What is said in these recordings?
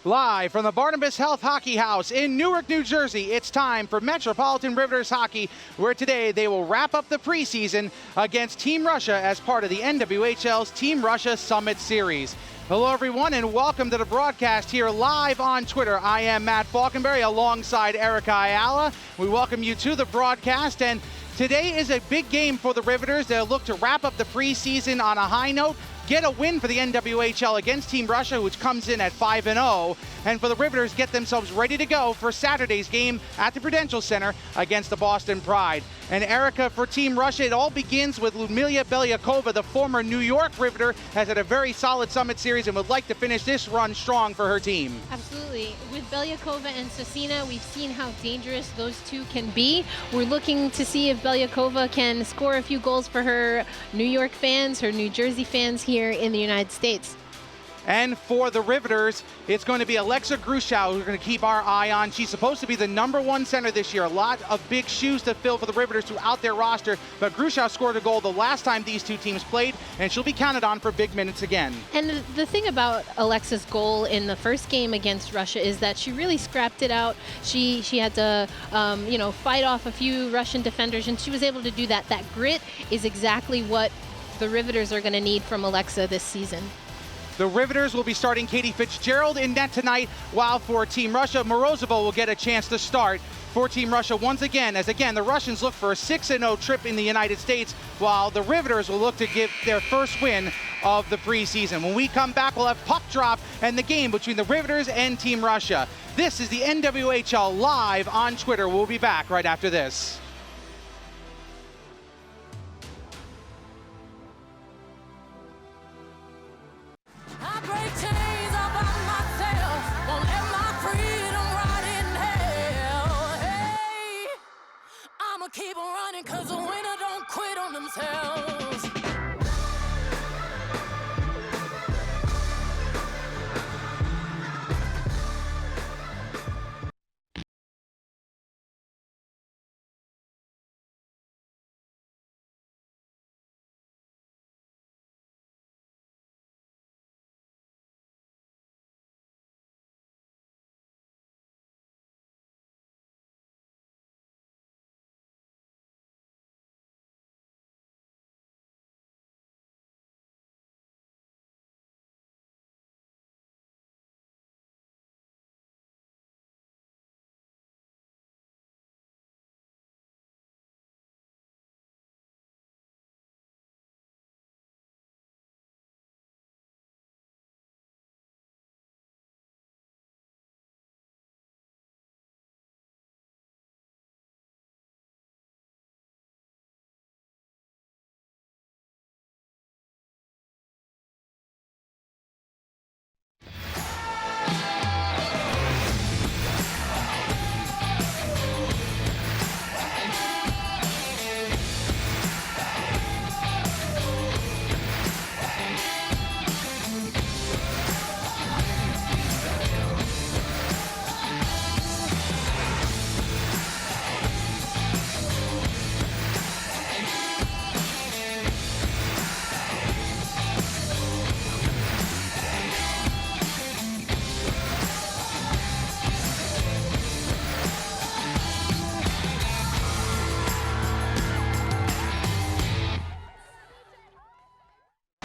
Live from the Barnabas Health Hockey House in Newark, New Jersey, it's time for Metropolitan Riveters Hockey, where today they will wrap up the preseason against Team Russia as part of the NWHL's Team Russia Summit Series. Hello, everyone, and welcome to the broadcast here live on Twitter. I am Matt Falkenberry alongside Erica Ayala. We welcome you to the broadcast, and today is a big game for the Riveters. They'll look to wrap up the preseason on a high note, get a win for the NWHL against Team Russia, which comes in at 5-0, and for the Riveters get themselves ready to go for Saturday's game at the Prudential Center against the Boston Pride. And Erica, for Team Russia, it all begins with Ludmila Belyakova, the former New York Riveter, has had a very solid Summit Series and would like to finish this run strong for her team. Absolutely. With Belyakova and Cecina, we've seen how dangerous those two can be. We're looking to see if Belyakova can score a few goals for her New York fans, her New Jersey fans here in the United States. And for the Riveters, it's going to be Alexa Grushow who we're going to keep our eye on. She's supposed to be the #1 center this year. A lot of big shoes to fill for the Riveters throughout their roster, but Grushow scored a goal the last time these two teams played, and she'll be counted on for big minutes again. And the thing about Alexa's goal in the first game against Russia is that she really scrapped it out. She had to, fight off a few Russian defenders, and she was able to do that. That grit is exactly what the Riveters are going to need from Alexa this season. The Riveters will be starting Katie Fitzgerald in net tonight, while for Team Russia, Morozova will get a chance to start for Team Russia once again, as again, the Russians look for a 6-0 trip in the United States, while the Riveters will look to get their first win of the preseason. When we come back, we'll have puck drop and the game between the Riveters and Team Russia. This is the NWHL live on Twitter. We'll be back right after this. Keep on running, cause the winner don't quit on themselves.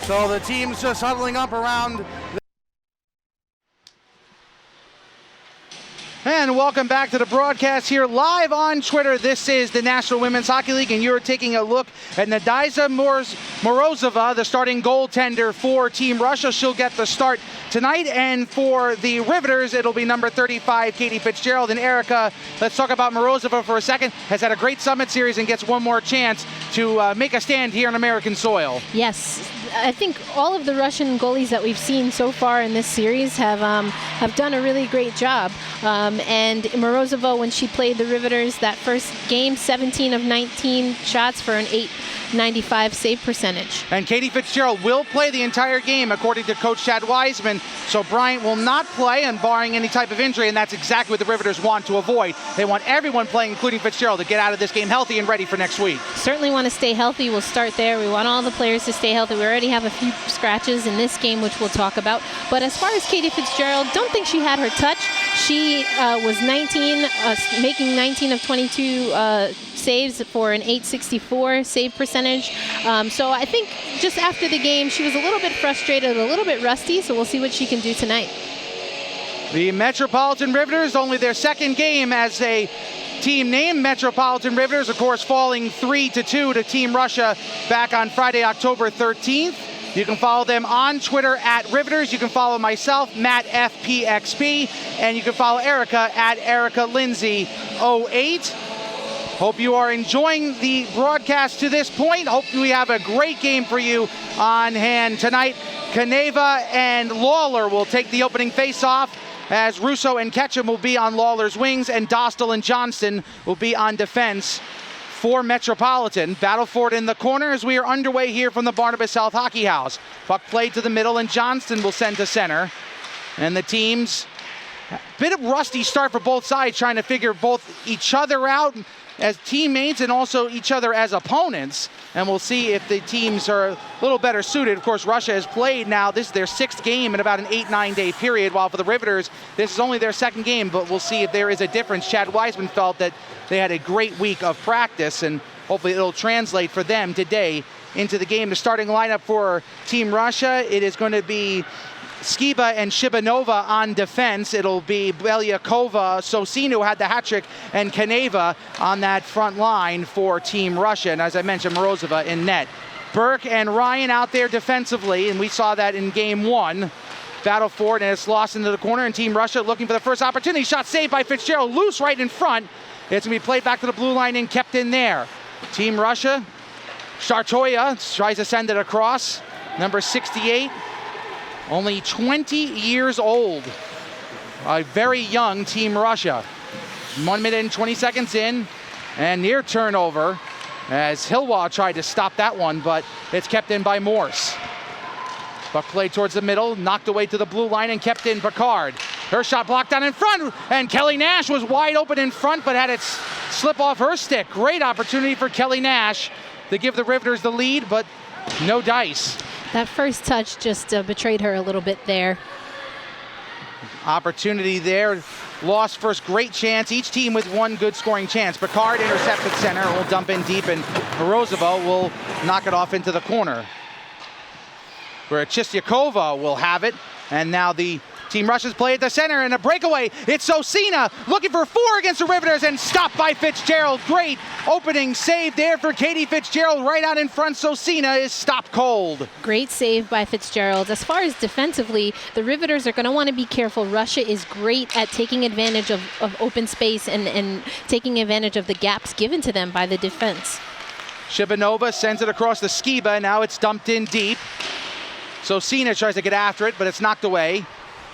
So the team's just huddling up around. And welcome back to the broadcast here live on Twitter. This is the National Women's Hockey League, and you're taking a look at Nadyza Morozova, the starting goaltender for Team Russia. She'll get the start tonight, and for the Riveters, it'll be number 35, Katie Fitzgerald. And Erica, let's talk about Morozova for a second. Has had a great Summit Series and gets one more chance to make a stand here on American soil. Yes, I think all of the Russian goalies that we've seen so far in this series have done a really great job. And Morozova, when she played the Riveters, that first game, 17 of 19 shots for an 895 save percentage. And Katie Fitzgerald will play the entire game, according to Coach Chad Wiseman. So Bryant will not play, and barring any type of injury, and that's exactly what the Riveters want to avoid. They want everyone playing, including Fitzgerald, to get out of this game healthy and ready for next week. Certainly want to stay healthy. We'll start there. We want all the players to stay healthy. We're already have a few scratches in this game, which we'll talk about. But as far as Katie Fitzgerald, don't think she had her touch. She was 19, making 19 of 22 saves for an .864 save percentage. So I think just after the game, she was a little bit frustrated, a little bit rusty, so we'll see what she can do tonight. The Metropolitan Riveters, only their second game as a team named Metropolitan Riveters, of course, falling 3-2 to Team Russia back on Friday, October 13th. You can follow them on Twitter at Riveters. You can follow myself, Matt FPXP, and you can follow Erica at Erica Lindsay 08. Hope you are enjoying the broadcast to this point. Hope we have a great game for you on hand tonight. Caneva and Lawler will take the opening face-off, as Russo and Ketchum will be on Lawler's wings, and Dostal and Johnston will be on defense for Metropolitan. Battle for it in the corner as we are underway here from the Barnabas South Hockey House. Puck played to the middle, and Johnston will send to center. And the teams, a bit of rusty start for both sides, trying to figure both each other out as teammates and also each other as opponents. And we'll see if the teams are a little better suited. Of course, Russia has played now, this is their 6th game in about an 8-9 day period, while for the Riveters, this is only their 2nd game, but we'll see if there is a difference. Chad Wiseman felt that they had a great week of practice, and hopefully it'll translate for them today into the game. The starting lineup for Team Russia, it is going to be Skiba and Shibanova on defense. It'll be Belyakova, Sosina, who had the hat trick, and Caneva on that front line for Team Russia. And as I mentioned, Morozova in net. Burke and Ryan out there defensively, and we saw that in game 1. Battle for it, and it's lost into the corner, and Team Russia looking for the first opportunity. Shot saved by Fitzgerald, loose right in front. It's going to be played back to the blue line and kept in there. Team Russia, Shartoya tries to send it across. Number 68. Only 20 years old. A very young Team Russia. 1 minute and 20 seconds in, and near turnover as Hilwa tried to stop that one, but it's kept in by Morse. Puck played towards the middle, knocked away to the blue line and kept in Picard. Her shot blocked down in front, and Kelly Nash was wide open in front, but had it slip off her stick. Great opportunity for Kelly Nash to give the Riveters the lead, but no dice. That first touch just betrayed her a little bit there. Opportunity there. Lost first, great chance. Each team with one good scoring chance. Picard intercepts at center, will dump in deep, and Morozova will knock it off into the corner, where Chistyakova will have it. And now the Team Russia's play at the center, and a breakaway. It's Sosina looking for 4 against the Riveters, and stopped by Fitzgerald. Great opening save there for Katie Fitzgerald. Right out in front, Sosina is stopped cold. Great save by Fitzgerald. As far as defensively, the Riveters are going to want to be careful. Russia is great at taking advantage of open space and taking advantage of the gaps given to them by the defense. Shibanova sends it across the Skiba. Now it's dumped in deep. Sosina tries to get after it, but it's knocked away.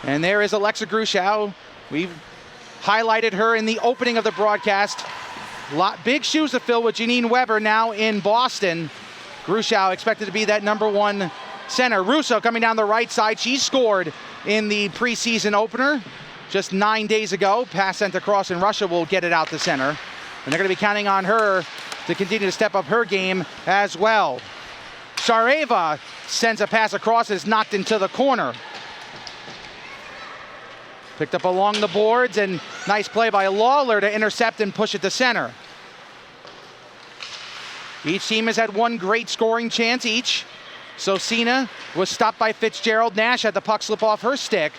And there is Alexa Grushow. We've highlighted her in the opening of the broadcast. Big shoes to fill with Janine Weber now in Boston. Grushow expected to be that number 1 center. Russo coming down the right side. She scored in the preseason opener just 9 days ago. Pass sent across, and Russia will get it out to center. And they're going to be counting on her to continue to step up her game as well. Shareva sends a pass across, is knocked into the corner. Picked up along the boards, and nice play by Lawler to intercept and push it to center. Each team has had one great scoring chance each. Sosina was stopped by Fitzgerald. Nash had the puck slip off her stick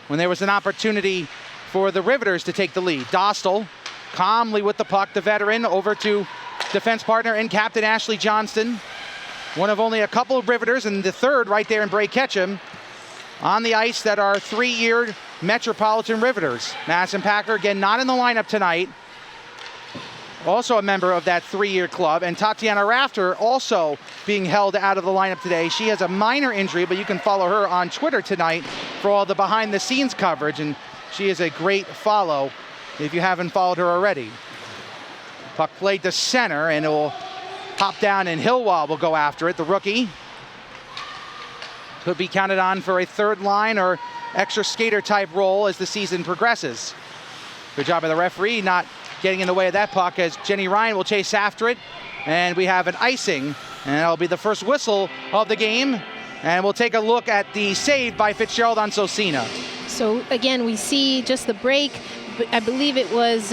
when there was an opportunity for the Riveters to take the lead. Dostal calmly with the puck, the veteran, over to defense partner and captain Ashley Johnston. One of only a couple of Riveters, and the third right there in Bray Ketchum on the ice that are 3-year Metropolitan Riveters. Madison Packer, again, not in the lineup tonight. Also a member of that 3-year club. And Tatiana Rafter also being held out of the lineup today. She has a minor injury, but you can follow her on Twitter tonight for all the behind-the-scenes coverage. And she is a great follow if you haven't followed her already. Puck played to center, and it will hop down, and Hilwa will go after it, the rookie. Could be counted on for a third line or extra skater type role as the season progresses. Good job by the referee not getting in the way of that puck, as Jenny Ryan will chase after it. And we have an icing And that'll be the first whistle of the game. And we'll take a look at the save by Fitzgerald on Sosina. So again, we see just the break. I believe it was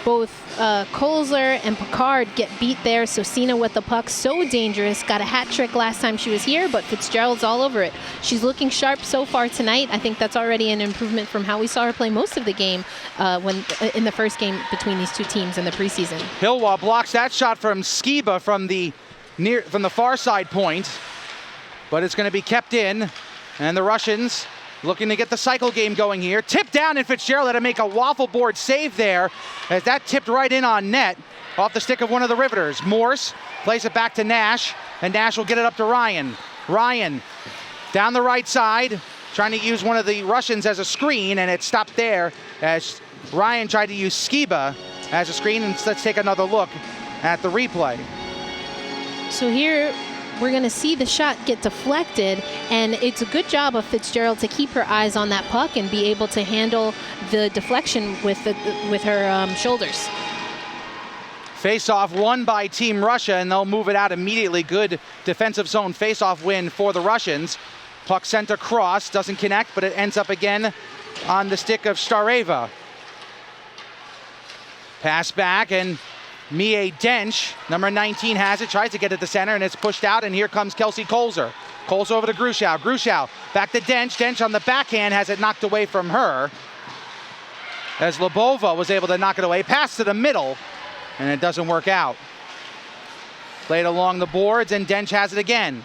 both Kolzer and Picard get beat there. Sosina with the puck, so dangerous. Got a hat trick last time she was here, but Fitzgerald's all over it. She's looking sharp so far tonight. I think that's already an improvement from how we saw her play most of the game in the first game between these two teams in the preseason. Hilwa blocks that shot from Skiba from the far side point, but it's going to be kept in, and the Russians looking to get the cycle game going here. Tipped down, and Fitzgerald had to make a waffle board save there as that tipped right in on net off the stick of one of the Riveters. Morse plays it back to Nash, and Nash will get it up to Ryan. Ryan down the right side, trying to use one of the Russians as a screen, and it stopped there as Ryan tried to use Skiba as a screen. And let's take another look at the replay. So here we're going to see the shot get deflected, and it's a good job of Fitzgerald to keep her eyes on that puck and be able to handle the deflection with her shoulders. Face-off won by Team Russia, and they'll move it out immediately. Good defensive zone face-off win for the Russians. Puck sent across, doesn't connect, but it ends up again on the stick of Stareva. Pass back, and Mie Dench, number 19, has it, tries to get it to center, and it's pushed out, and here comes Kelsey Kolzer. Kolzer over to Grushow. Grushow back to Dench. Dench on the backhand has it knocked away from her, as Labova was able to knock it away. Pass to the middle, and it doesn't work out. Played along the boards, and Dench has it again.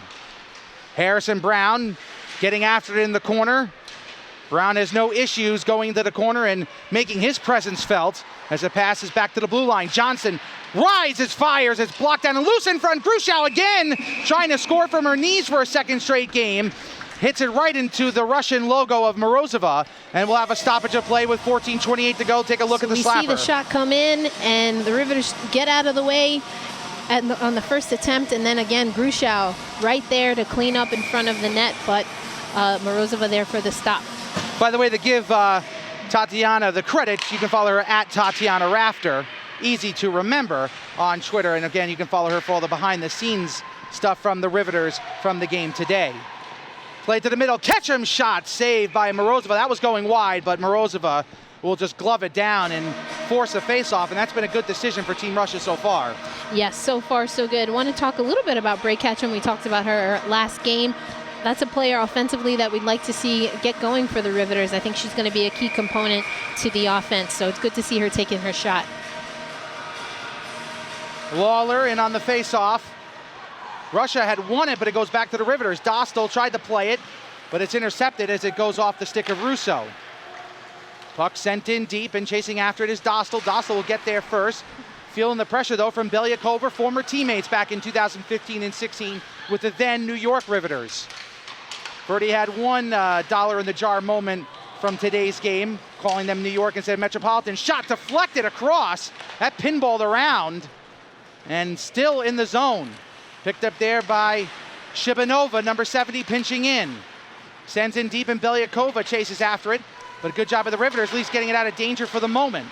Harrison Brown getting after it in the corner. Brown has no issues going to the corner and making his presence felt as it passes back to the blue line. Johnson rises, fires, it's blocked down and loose in front. Grushow again trying to score from her knees for a second straight game. Hits it right into the Russian logo of Morozova, and we'll have a stoppage of play with 14:28 to go. Take a look at the slapper. We see the shot come in, and the Riveters get out of the way on the first attempt, and then again Grushow right there to clean up in front of the net, but Morozova there for the stop. By the way, to give Tatiana the credit, you can follow her at Tatiana Rafter. Easy to remember on Twitter. And again, you can follow her for all the behind-the-scenes stuff from the Riveters from the game today. Play to the middle. Ketchum shot saved by Morozova. That was going wide, but Morozova will just glove it down and force a face-off, and that's been a good decision for Team Russia so far. Yes, so far so good. I want to talk a little bit about Bray Ketchum. We talked about her last game. That's a player offensively that we'd like to see get going for the Riveters. I think she's going to be a key component to the offense, so it's good to see her taking her shot. Lawler in on the face-off. Russia had won it, but it goes back to the Riveters. Dostal tried to play it, but it's intercepted as it goes off the stick of Russo. Puck sent in deep, and chasing after it is Dostal. Dostal will get there first. Feeling the pressure, though, from Belyakova, former teammates back in 2015 and 16 with the then New York Riveters. Birdie had one dollar in the jar moment from today's game, calling them New York instead of Metropolitan. Shot deflected across. That pinballed around and still in the zone. Picked up there by Shibanova, number 70, pinching in. Sends in deep, and Belyakova chases after it. But a good job of the Riveters, at least getting it out of danger for the moment.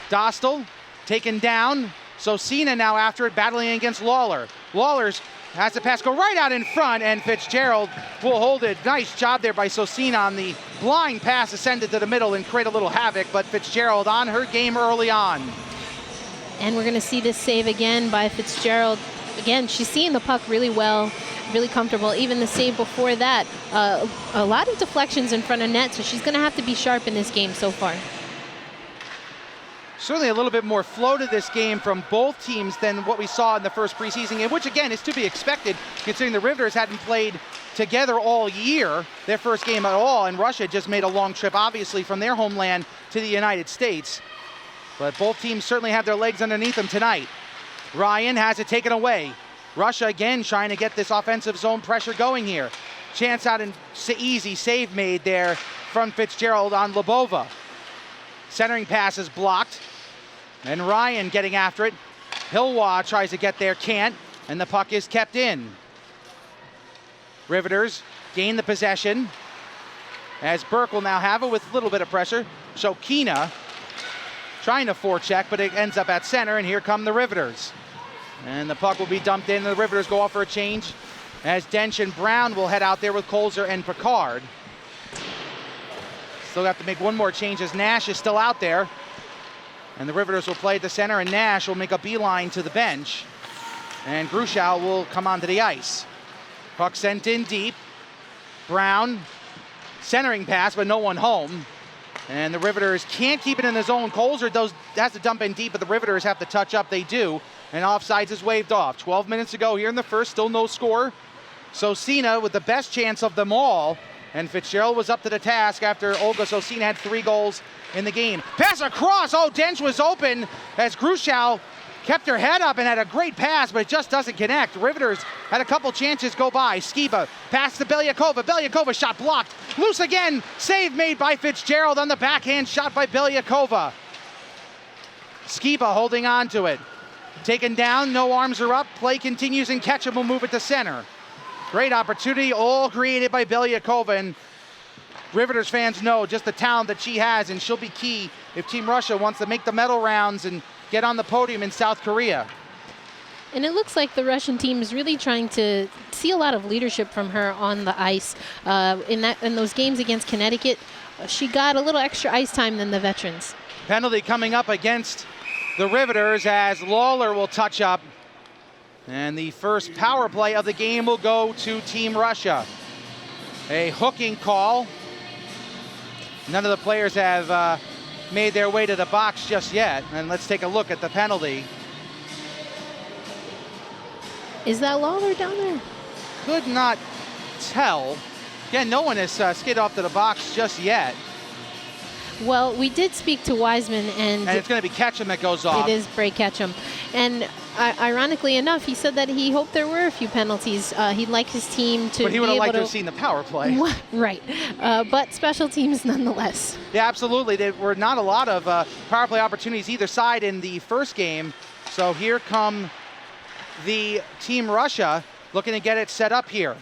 Dostal taken down. Sosina now after it, battling against Lawler. Lawler's has the pass go right out in front, and Fitzgerald will hold it. Nice job there by Sosina on the blind pass, ascended to the middle and create a little havoc, but Fitzgerald on her game early on. And we're going to see this save again by Fitzgerald. Again, she's seeing the puck really well, really comfortable. Even the save before that, a lot of deflections in front of net, so she's going to have to be sharp in this game so far. Certainly a little bit more flow to this game from both teams than what we saw in the first preseason game, which again is to be expected considering the Riveters hadn't played together all year, their first game at all, and Russia just made a long trip obviously from their homeland to the United States. But both teams certainly have their legs underneath them tonight. Ryan has it taken away. Russia again trying to get this offensive zone pressure going here. Chance out and easy save made there from Fitzgerald on Labova. Centering pass is blocked. And Ryan getting after it. Hilwa tries to get there, can't, and the puck is kept in. Riveters gain the possession as Burke will now have it with a little bit of pressure. Shokina trying to forecheck, but it ends up at center, and here come the Riveters. And the puck will be dumped in. The Riveters go off for a change as Dench and Brown will head out there with Colzer and Picard. Still have to make one more change as Nash is still out there. And the Riveters will play at the center, and Nash will make a beeline to the bench. And Grushow will come onto the ice. Puck sent in deep. Brown, centering pass, but no one home. And the Riveters can't keep it in the zone. Colzer has to dump in deep, but the Riveters have to touch up. They do. And offsides is waved off. 12 minutes to go here in the first, still no score. Sosina with the best chance of them all. And Fitzgerald was up to the task after Olga Sosina had 3 goals in the game. Pass across. Oh, Dench was open as Grushow kept her head up and had a great pass, but it just doesn't connect. Riveters had a couple chances go by. Skiba pass to Belyakova. Belyakova shot blocked. Loose again. Save made by Fitzgerald on the backhand shot by Belyakova. Skiba holding on to it. Taken down, no arms are up. Play continues and Ketchum will move it to center. Great opportunity, all created by Belyakova. And Riveters fans know just the talent that she has, and she'll be key if Team Russia wants to make the medal rounds and get on the podium in South Korea. And it looks like the Russian team is really trying to see a lot of leadership from her on the ice. In those games against Connecticut, she got a little extra ice time than the veterans. Penalty coming up against the Riveters as Lawler will touch up. And the first power play of the game will go to Team Russia. A hooking call. None of the players have made their way to the box just yet. And let's take a look at the penalty. Is that Lawler down there? Could not tell. Again, no one has skidded off to the box just yet. Well, we did speak to Wiseman, and it's going to be Ketchum that goes off. It is Bray Ketchum. And ironically enough, he said that he hoped there were a few penalties. He'd like his team to. But he would have liked to have seen the power play. Right. But special teams nonetheless. Yeah, absolutely. There were not a lot of power play opportunities either side in the first game. So here come the Team Russia looking to get it set up here.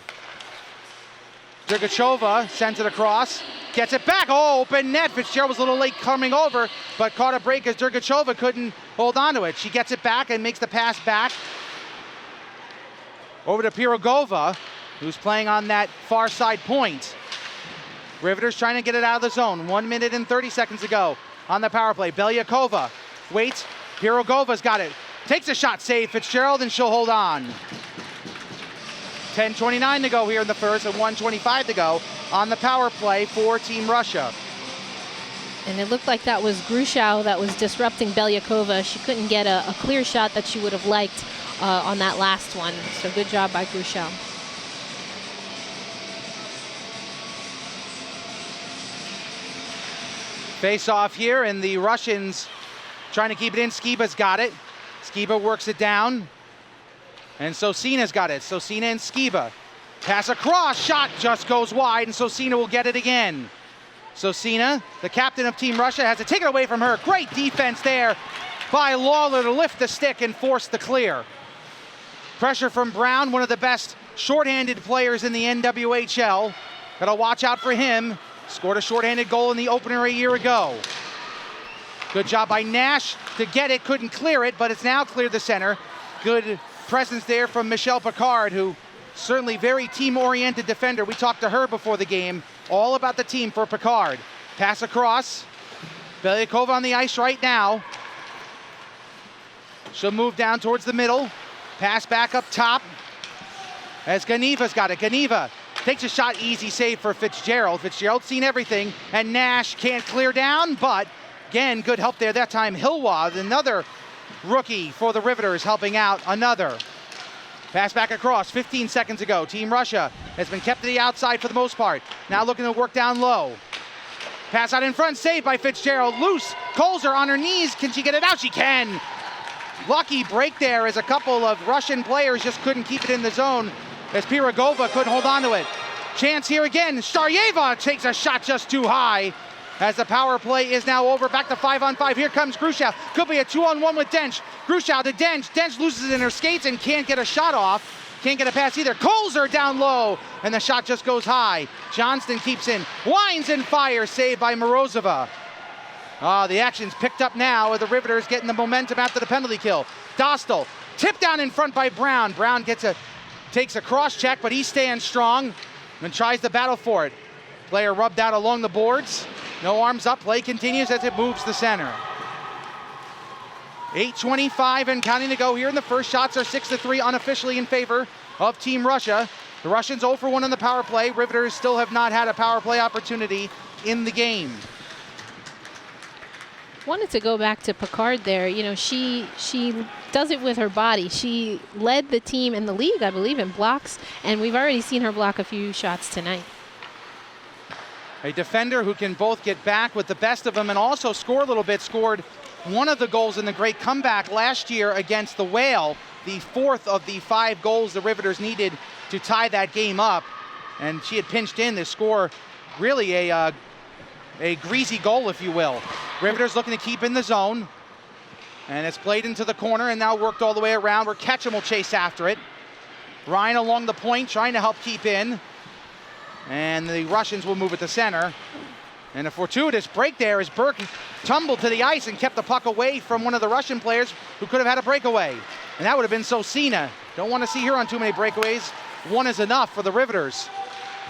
Dragachova sends it across. Gets it back. Oh, open net. Fitzgerald was a little late coming over, but caught a break as Dragachova couldn't hold on to it. She gets it back and makes the pass back over to Pirogova, who's playing on that far side point. Riveters trying to get it out of the zone. 1 minute and 30 seconds to go on the power play. Belyakova waits. Pirogova's got it. Takes a shot, save Fitzgerald, and she'll hold on. 10:29 to go here in the first and 1:25 to go on the power play for Team Russia. And it looked like that was Grushow that was disrupting Belyakova. She couldn't get a clear shot that she would have liked on that last one. So good job by Grushow. Face off here, and the Russians trying to keep it in. Skiba's got it. Skiba works it down. And Sosina's got it. Sosina and Skiba. Pass across, shot just goes wide, and Sosina will get it again. Sosina, the captain of Team Russia, has to take it away from her. Great defense there by Lawler to lift the stick and force the clear. Pressure from Brown, one of the best shorthanded players in the NWHL. Gotta watch out for him. Scored a shorthanded goal in the opener a year ago. Good job by Nash to get it, couldn't clear it, but it's now cleared the center. Good presence there from Michelle Picard, who certainly very team-oriented defender. We talked to her before the game, all about the team for Picard. Pass across. Belyakova on the ice right now. She'll move down towards the middle. Pass back up top as Ganiva's got it. Ganiva takes a shot, easy save for Fitzgerald. Fitzgerald's seen everything, and Nash can't clear down, but again, good help there that time. Hilwa, another rookie for the Riveters, helping out another. Pass back across, 15 seconds ago. Team Russia has been kept to the outside for the most part. Now looking to work down low. Pass out in front, saved by Fitzgerald. Loose, Colzer on her knees. Can she get it out? She can. Lucky break there as a couple of Russian players just couldn't keep it in the zone as Pirogova couldn't hold on to it. Chance here again. Staryeva takes a shot just too high. As the power play is now over, back to 5-on-5. Here comes Grushow. Could be a 2-on-1 with Dench. Grushow to Dench. Dench loses in her skates and can't get a shot off. Can't get a pass either. Colzer down low, and the shot just goes high. Johnston keeps in. Winds and fires, saved by Morozova. The action's picked up now with the Riveters getting the momentum after the penalty kill. Dostal Tip down in front by Brown. Brown takes a cross check, but he stands strong and tries to battle for it. Player rubbed out along the boards. No arms up. Play continues as it moves to center. 8:25 and counting to go here, and the first shots are 6-3 unofficially in favor of Team Russia. The Russians 0 for 1 on the power play. Riveters still have not had a power play opportunity in the game. Wanted to go back to Picard there. You know, she does it with her body. She led the team in the league, I believe, in blocks, and we've already seen her block a few shots tonight. A defender who can both get back with the best of them and also score a little bit. Scored one of the goals in the great comeback last year against the Whale, the 4th of the 5 goals the Riveters needed to tie that game up. And she had pinched in to score really a greasy goal, if you will. Riveters looking to keep in the zone. And it's played into the corner and now worked all the way around where Ketchum will chase after it. Ryan along the point trying to help keep in. And the Russians will move it to center. And a fortuitous break there as Burke tumbled to the ice and kept the puck away from one of the Russian players who could have had a breakaway. And that would have been Sosina. Don't want to see her on too many breakaways. One is enough for the Riveters.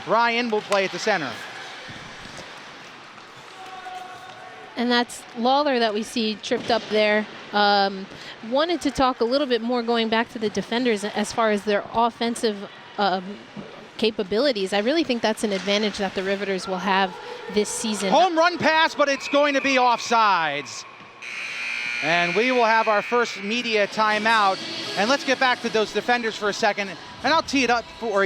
Ryan will play at the center. And that's Lawler that we see tripped up there. Wanted to talk a little bit more going back to the defenders as far as their offensive capabilities. I really think that's an advantage that the Riveters will have this season. Home run pass, but it's going to be offsides. And we will have our first media timeout. And let's get back to those defenders for a second. And I'll tee it up for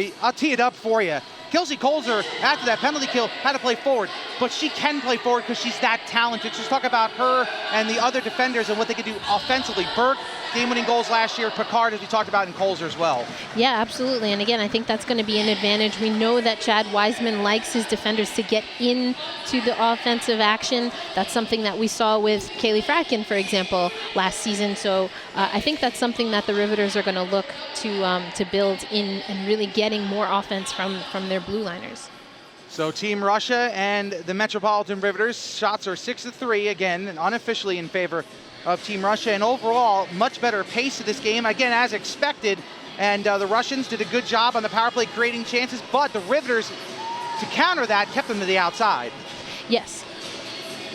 you. Kelsey Colzer, after that penalty kill, had to play forward, but she can play forward because she's that talented. Just talk about her and the other defenders and what they can do offensively. Burke, game-winning goals last year. Picard, as we talked about, in Colzer as well. Yeah, absolutely. And again, I think that's going to be an advantage. We know that Chad Wiseman likes his defenders to get into the offensive action. That's something that we saw with Kaylee Fratkin, for example, last season. So I think that's something that the Riveters are going to look to build in and really getting more offense from their blue liners. So Team Russia and the Metropolitan Riveters, shots are 6-3, again, and unofficially in favor of Team Russia. And overall, much better pace of this game, again, as expected. And the Russians did a good job on the power play creating chances, but the Riveters, to counter that, kept them to the outside. Yes.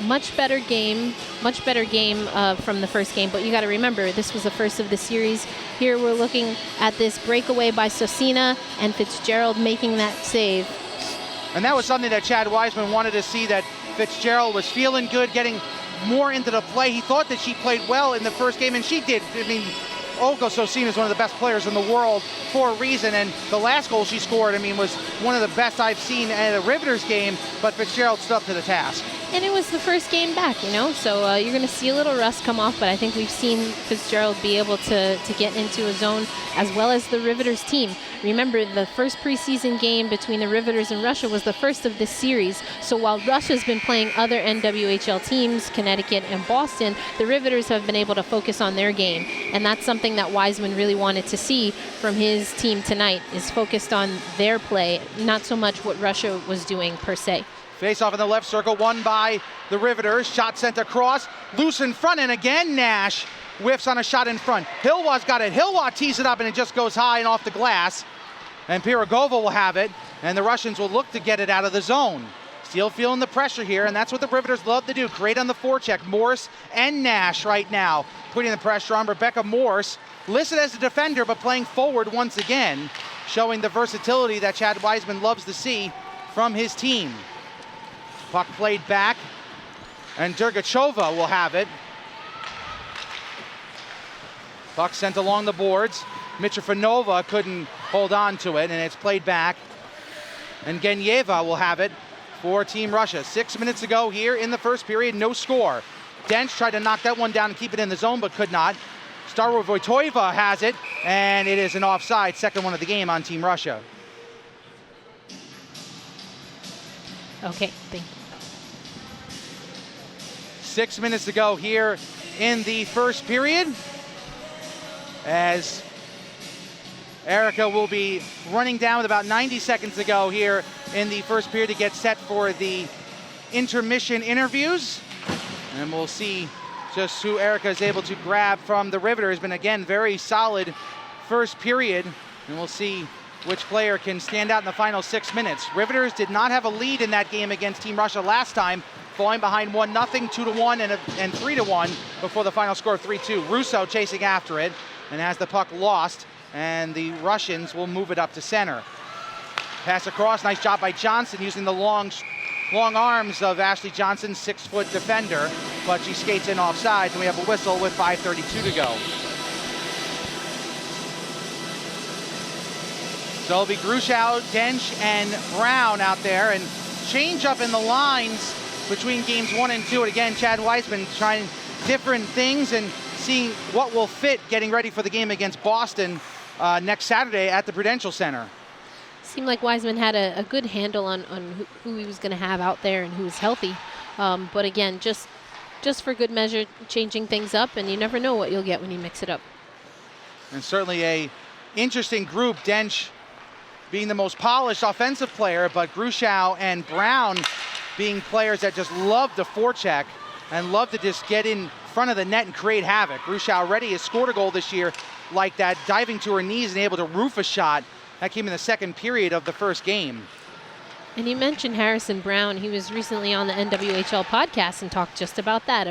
Much better game from the first game, but you got to remember this was the first of the series. Here we're looking at this breakaway by Sosina and Fitzgerald making that save. And that was something that Chad Wiseman wanted to see, that Fitzgerald was feeling good, getting more into the play. He thought that she played well in the first game, and she did. I mean, Olga Sosina is one of the best players in the world for a reason, and the last goal she scored, I mean, was one of the best I've seen in a Riveters game, but Fitzgerald stood up to the task. And it was the first game back, you know, so you're going to see a little rust come off, but I think we've seen Fitzgerald be able to get into a zone as well as the Riveters team. Remember, the first preseason game between the Riveters and Russia was the first of this series, so while Russia's been playing other NWHL teams, Connecticut and Boston, the Riveters have been able to focus on their game, and that's something that Wiseman really wanted to see from his team tonight, is focused on their play, not so much what Russia was doing per se. Face off in the left circle, won by the Riveters. Shot sent across, loose in front, and again Nash whiffs on a shot in front. Hilwa's got it. Hilwa tees it up, and it just goes high and off the glass. And Pirogova will have it, and the Russians will look to get it out of the zone. Still feeling the pressure here, and that's what the Riveters love to do, create on the forecheck. Morse and Nash right now putting the pressure on. Rebecca Morse, listed as a defender, but playing forward once again, showing the versatility that Chad Wiseman loves to see from his team. Puck played back, and Dergachova will have it. Puck sent along the boards. Mitrofanova couldn't hold on to it, and it's played back. And Genyeva will have it for Team Russia. 6 minutes ago here in the first period, no score. Dench tried to knock that one down and keep it in the zone, but could not. Starwa Vojtova has it, and it is an offside, second one of the game on Team Russia. Okay, thank you. 6 minutes to go here in the first period, as Erica will be running down with about 90 seconds to go here in the first period to get set for the intermission interviews. And we'll see just who Erica is able to grab from the Riveters. Been, again, very solid first period, and we'll see which player can stand out in the final 6 minutes. Riveters did not have a lead in that game against Team Russia last time, falling behind 1-0, 2-1, and 3-1 before the final score of 3-2. Russo chasing after it and has the puck lost, and the Russians will move it up to center. Pass across, nice job by Johnson using the long arms of Ashley Johnson, 6-foot defender, but she skates in offside, and we have a whistle with 5:32 to go. So it'll be Grushow, Dench, and Brown out there, and change up in the lines between games 1 and 2. And again, Chad Wiseman trying different things and seeing what will fit, getting ready for the game against Boston next Saturday at the Prudential Center. Seemed like Wiseman had a good handle on who he was going to have out there and who was healthy. But again, just for good measure, changing things up, and you never know what you'll get when you mix it up. And certainly a interesting group. Dench being the most polished offensive player, but Grushow and Brown being players that just love to forecheck and love to just get in front of the net and create havoc. Grushow already has scored a goal this year like that, diving to her knees and able to roof a shot. That came in the second period of the first game. And you mentioned Harrison Brown. He was recently on the NWHL podcast and talked just about that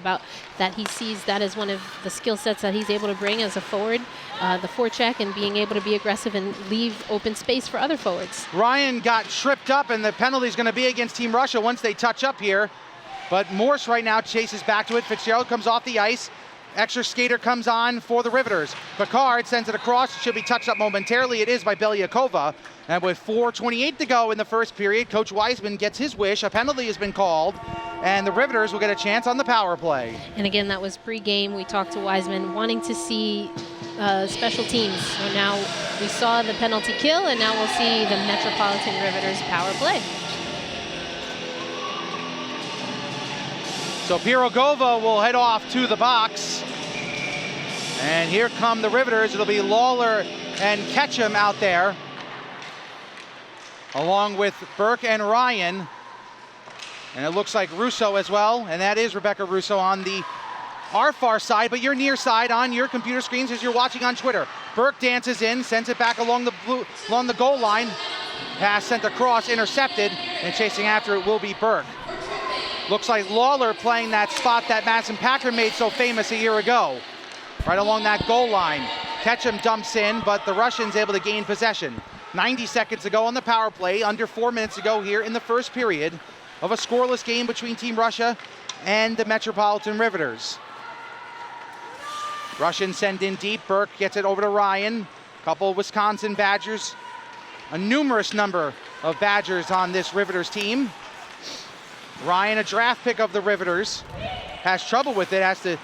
he sees that as one of the skill sets that he's able to bring as a forward, the forecheck and being able to be aggressive and leave open space for other forwards. Ryan got tripped up, and the penalty is going to be against Team Russia once they touch up here. But Morse right now chases back to it. Fitzgerald comes off the ice. Extra skater comes on for the Riveters. Picard sends it across. It should be touched up momentarily. It is by Belyakova. And with 4:28 to go in the first period, Coach Wiseman gets his wish. A penalty has been called, and the Riveters will get a chance on the power play. And again, that was pre-game. We talked to Wiseman wanting to see special teams. So now we saw the penalty kill, and now we'll see the Metropolitan Riveters power play. So Pirogova will head off to the box. And here come the Riveters. It'll be Lawler and Ketchum out there, along with Burke and Ryan. And it looks like Russo as well. And that is Rebecca Russo on our far side, but your near side on your computer screens as you're watching on Twitter. Burke dances in, sends it back along the goal line. Pass sent across, intercepted, and chasing after it will be Burke. Looks like Lawler playing that spot that Madison Packard made so famous a year ago, right along that goal line. Ketchum dumps in, but the Russians able to gain possession. 90 seconds to go on the power play, under 4 minutes to go here in the first period of a scoreless game between Team Russia and the Metropolitan Riveters. Russians send in deep. Burke gets it over to Ryan. Couple of Wisconsin Badgers. A numerous number of Badgers on this Riveters team. Ryan, a draft pick of the Riveters, has trouble with it, has to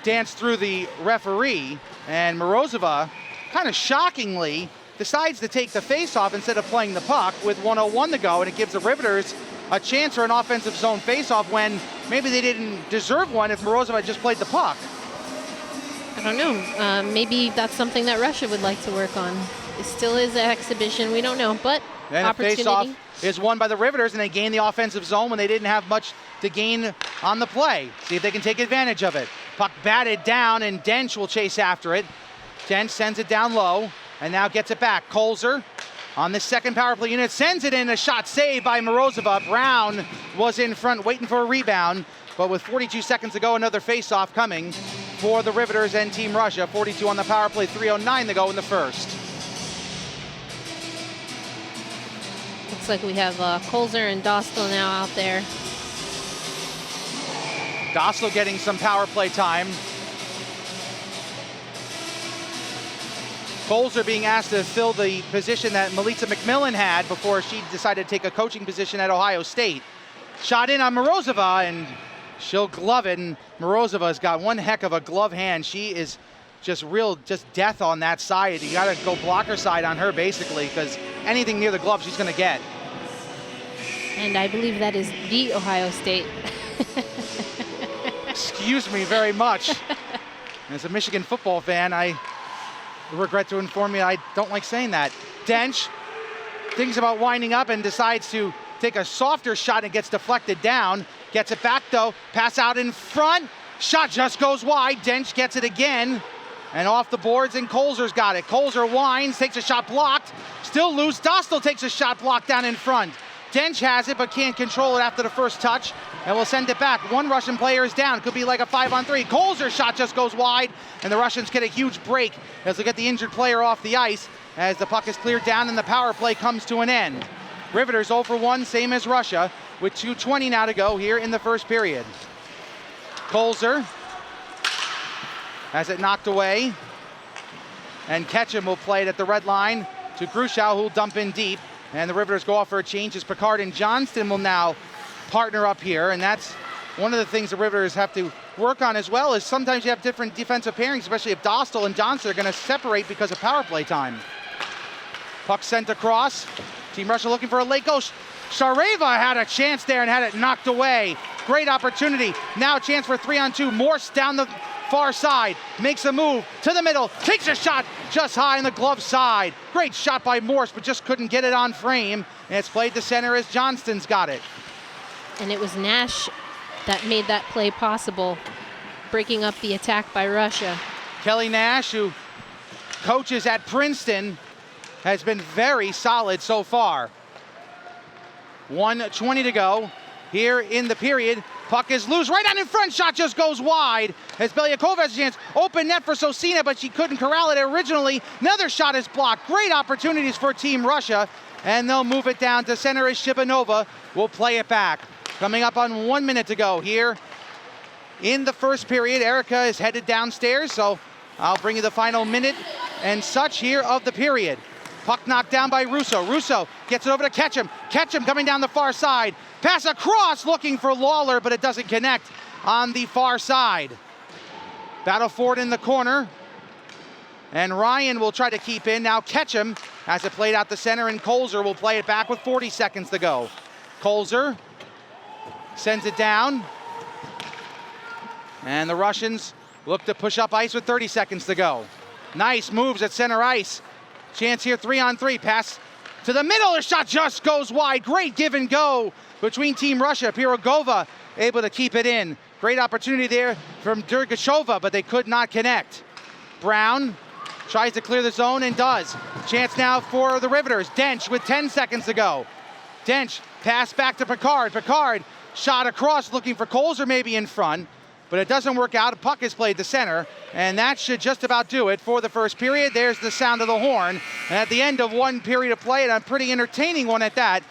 dance through the referee, and Morozova, kind of shockingly, decides to take the face-off instead of playing the puck with 1:01 to go, and it gives the Riveters a chance for an offensive zone face-off when maybe they didn't deserve one if Morozova had just played the puck. I don't know. Maybe that's something that Russia would like to work on. It still is an exhibition. We don't know, but and opportunity. The face-off is won by the Riveters, and they gain the offensive zone when they didn't have much to gain on the play. See if they can take advantage of it. Puck batted down, and Dench will chase after it. Dench sends it down low, and now gets it back. Kolzer on the second power play unit sends it in. A shot saved by Morozova. Brown was in front waiting for a rebound, but with 42 seconds to go, another face-off coming for the Riveters and Team Russia. 42 on the power play, 3:09 to go in the first. Looks like we have Kolzer and Dostal now out there. Dostal getting some power play time. Kolzer being asked to fill the position that Melissa McMillan had before she decided to take a coaching position at Ohio State. Shot in on Morozova, and she'll glove it, and Morozova's got one heck of a glove hand. She is just death on that side. You gotta go blocker side on her basically, because anything near the glove she's gonna get. And I believe that is the Ohio State. Excuse me very much. As a Michigan football fan, I regret to inform you I don't like saying that. Dench thinks about winding up and decides to take a softer shot and gets deflected down. Gets it back though, pass out in front, Shot just goes wide. Dench gets it again. And off the boards, and Colzer's got it. Colzer winds, takes a shot blocked. Still loose. Dostal takes a shot blocked down in front. Dench has it, but can't control it after the first touch, and will send it back. One Russian player is down. Could be like a 5-on-3. Colzer's shot just goes wide, and the Russians get a huge break as they get the injured player off the ice as the puck is cleared down and the power play comes to an end. Riveters 0 for 1, same as Russia, with 2:20 now to go here in the first period. Colzer has it knocked away, and Ketchum will play it at the red line to Grushow, who'll dump in deep. And the Riveters go off for a change as Picard and Johnston will now partner up here. And that's one of the things the Riveters have to work on as well, is sometimes you have different defensive pairings, especially if Dostal and Johnston are going to separate because of power play time. Puck sent across. Team Russia looking for a late goal. Shareva had a chance there and had it knocked away. Great opportunity. Now a chance for 3-on-2. Morse down the far side, makes a move to the middle, takes a shot just high in the glove side. Great shot by Morse, but just couldn't get it on frame. And it's played to center as Johnston's got it. And it was Nash that made that play possible, breaking up the attack by Russia. Kelly Nash, who coaches at Princeton, has been very solid so far. 1:20 to go here in the period. Puck is loose, right on in front, shot just goes wide as Belyakova has a chance. Open net for Sosina, but she couldn't corral it originally. Another shot is blocked. Great opportunities for Team Russia, and they'll move it down to center as Shibanova will play it back. Coming up on 1 minute to go here in the first period. Erica is headed downstairs, so I'll bring you the final minute and such here of the period. Puck knocked down by Russo. Russo gets it over to Ketchum. Ketchum coming down the far side. Pass across, looking for Lawler, but it doesn't connect on the far side. Battle for it in the corner. And Ryan will try to keep in. Now Ketchum has it played out the center, and Colzer will play it back with 40 seconds to go. Colzer sends it down. And the Russians look to push up ice with 30 seconds to go. Nice moves at center ice. Chance here, 3-on-3. Pass to the middle. The shot just goes wide. Great give and go between Team Russia. Pirogova able to keep it in. Great opportunity there from Dergashova, but they could not connect. Brown tries to clear the zone and does. Chance now for the Riveters. Dench with 10 seconds to go. Dench pass back to Picard. Picard shot across looking for Colzer maybe in front, but it doesn't work out. A puck is played to center, and that should just about do it for the first period. There's the sound of the horn. And at the end of one period of play, and a pretty entertaining one at that,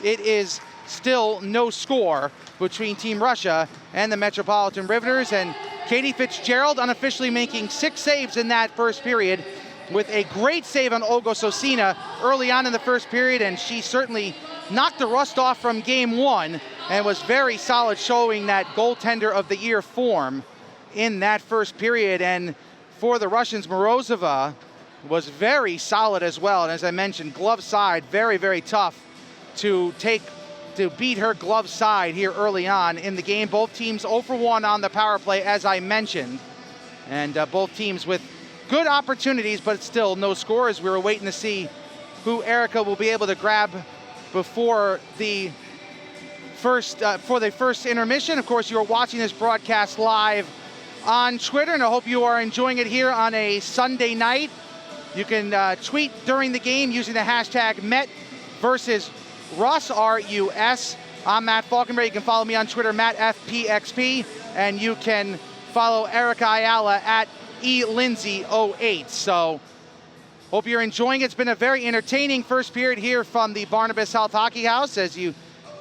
it is still no score between Team Russia and the Metropolitan Riveters. And Katie Fitzgerald unofficially making 6 saves in that first period, with a great save on Olga Sosina early on in the first period, and she certainly knocked the rust off from game 1 and was very solid, showing that goaltender of the year form in that first period. And for the Russians, Morozova was very solid as well. And as I mentioned, glove side, very, very tough to beat her glove side here early on in the game. Both teams 0 for 1 on the power play, as I mentioned. And both teams with good opportunities, but still no scores. We were waiting to see who Erica will be able to grab before the first intermission. Of course, you are watching this broadcast live on Twitter, and I hope you are enjoying it here on a Sunday night. You can tweet during the game using the hashtag Met versus Russ, R-U-S. I'm Matt Falkenberry. You can follow me on Twitter, MattFPXP, and you can follow Erica Ayala at elindsay08. So hope you're enjoying it. It's been a very entertaining first period here from the Barnabas Health Hockey House as you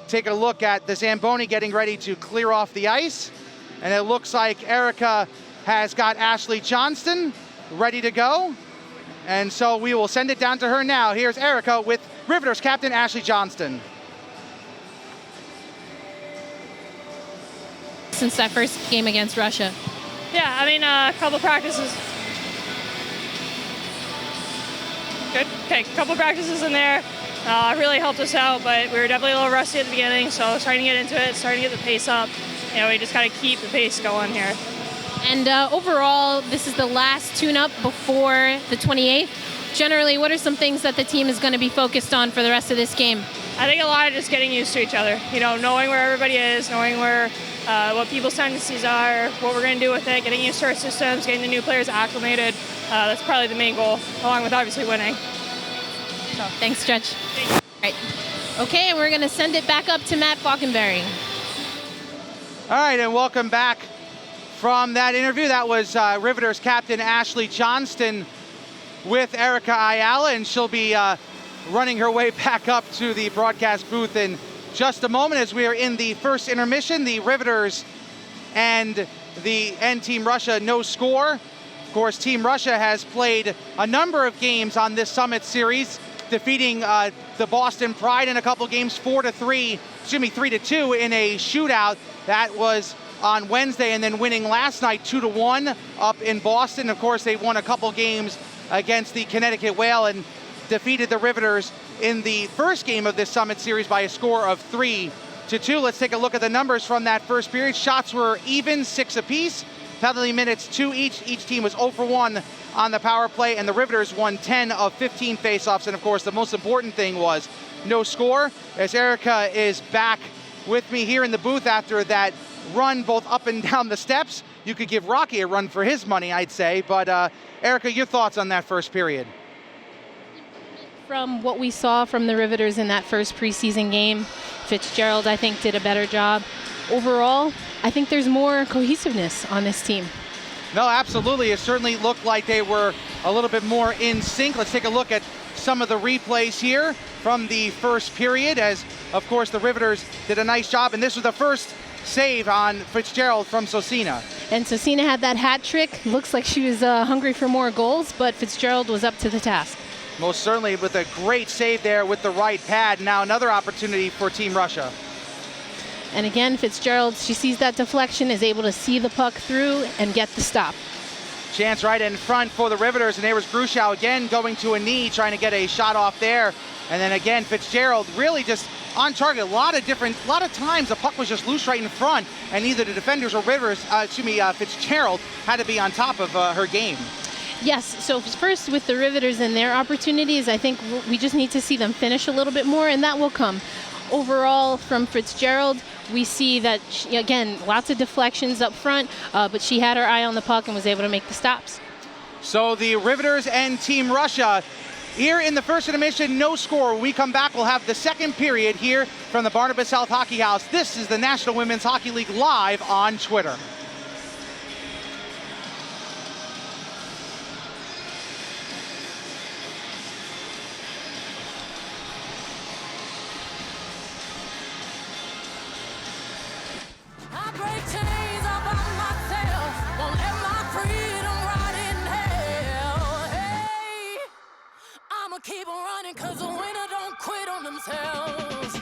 take a look at the Zamboni getting ready to clear off the ice. And it looks like Erica has got Ashley Johnston ready to go. And so we will send it down to her now. Here's Erica with Riveters captain Ashley Johnston. Since that first game against Russia. Yeah, I mean, a couple practices. Good. Okay, a couple practices in there. Really helped us out, but we were definitely a little rusty at the beginning, so starting to get into it, starting to get the pace up. You know, we just got to keep the pace going here. And overall, this is the last tune-up before the 28th. Generally, what are some things that the team is going to be focused on for the rest of this game? I think a lot of just getting used to each other. You know, knowing where everybody is, knowing where what people's tendencies are, what we're going to do with it, getting used to our systems, getting the new players acclimated. That's probably the main goal, along with obviously winning. So, thanks, Stretch. All right. Okay, we're going to send it back up to Matt Falkenberry. All right, and welcome back from that interview. That was Riveters captain Ashley Johnston with Erica Ayala, and she'll be running her way back up to the broadcast booth in just a moment as we are in the first intermission. The Riveters and Team Russia, no score. Of course, Team Russia has played a number of games on this Summit Series, defeating the Boston Pride in a couple games, 3-2 in a shootout. That was on Wednesday, and then winning last night 2-1 up in Boston. Of course, they won a couple games against the Connecticut Whale and defeated the Riveters in the first game of this Summit Series by a score of 3-2. Let's take a look at the numbers from that first period. Shots were even, 6 apiece. Penalty minutes 2 each. Each team was 0 for 1 on the power play, and the Riveters won 10 of 15 faceoffs. And of course, the most important thing was no score, as Erica is back with me here in the booth after that run both up and down the steps. You could give Rocky a run for his money, I'd say. But Erica, your thoughts on that first period? From what we saw from the Riveters in that first preseason game, Fitzgerald, I think, did a better job. Overall, I think there's more cohesiveness on this team. No, absolutely. It certainly looked like they were a little bit more in sync. Let's take a look at some of the replays here from the first period, as, of course, the Riveters did a nice job. And this was the first save on Fitzgerald from Sosina. And Sosina had that hat trick. Looks like she was hungry for more goals, but Fitzgerald was up to the task. Most certainly, with a great save there with the right pad. Now another opportunity for Team Russia. And again, Fitzgerald, she sees that deflection, is able to see the puck through and get the stop. Chance right in front for the Riveters, and there was Gruschow again going to a knee, trying to get a shot off there. And then again, Fitzgerald really just on target. A lot of times the puck was just loose right in front, and either the defenders or Fitzgerald had to be on top of her game. Yes, so first with the Riveters and their opportunities, I think we just need to see them finish a little bit more, and that will come. Overall, from Fitzgerald, we see that, again, lots of deflections up front, but she had her eye on the puck and was able to make the stops. So the Riveters and Team Russia here in the first intermission, no score. When we come back, we'll have the second period here from the Barnabas South Hockey House. This is the National Women's Hockey League live on Twitter. I break chains all by myself, won't let my freedom rot in hell. Hey, I'ma keep on running, cause the winner don't quit on themselves.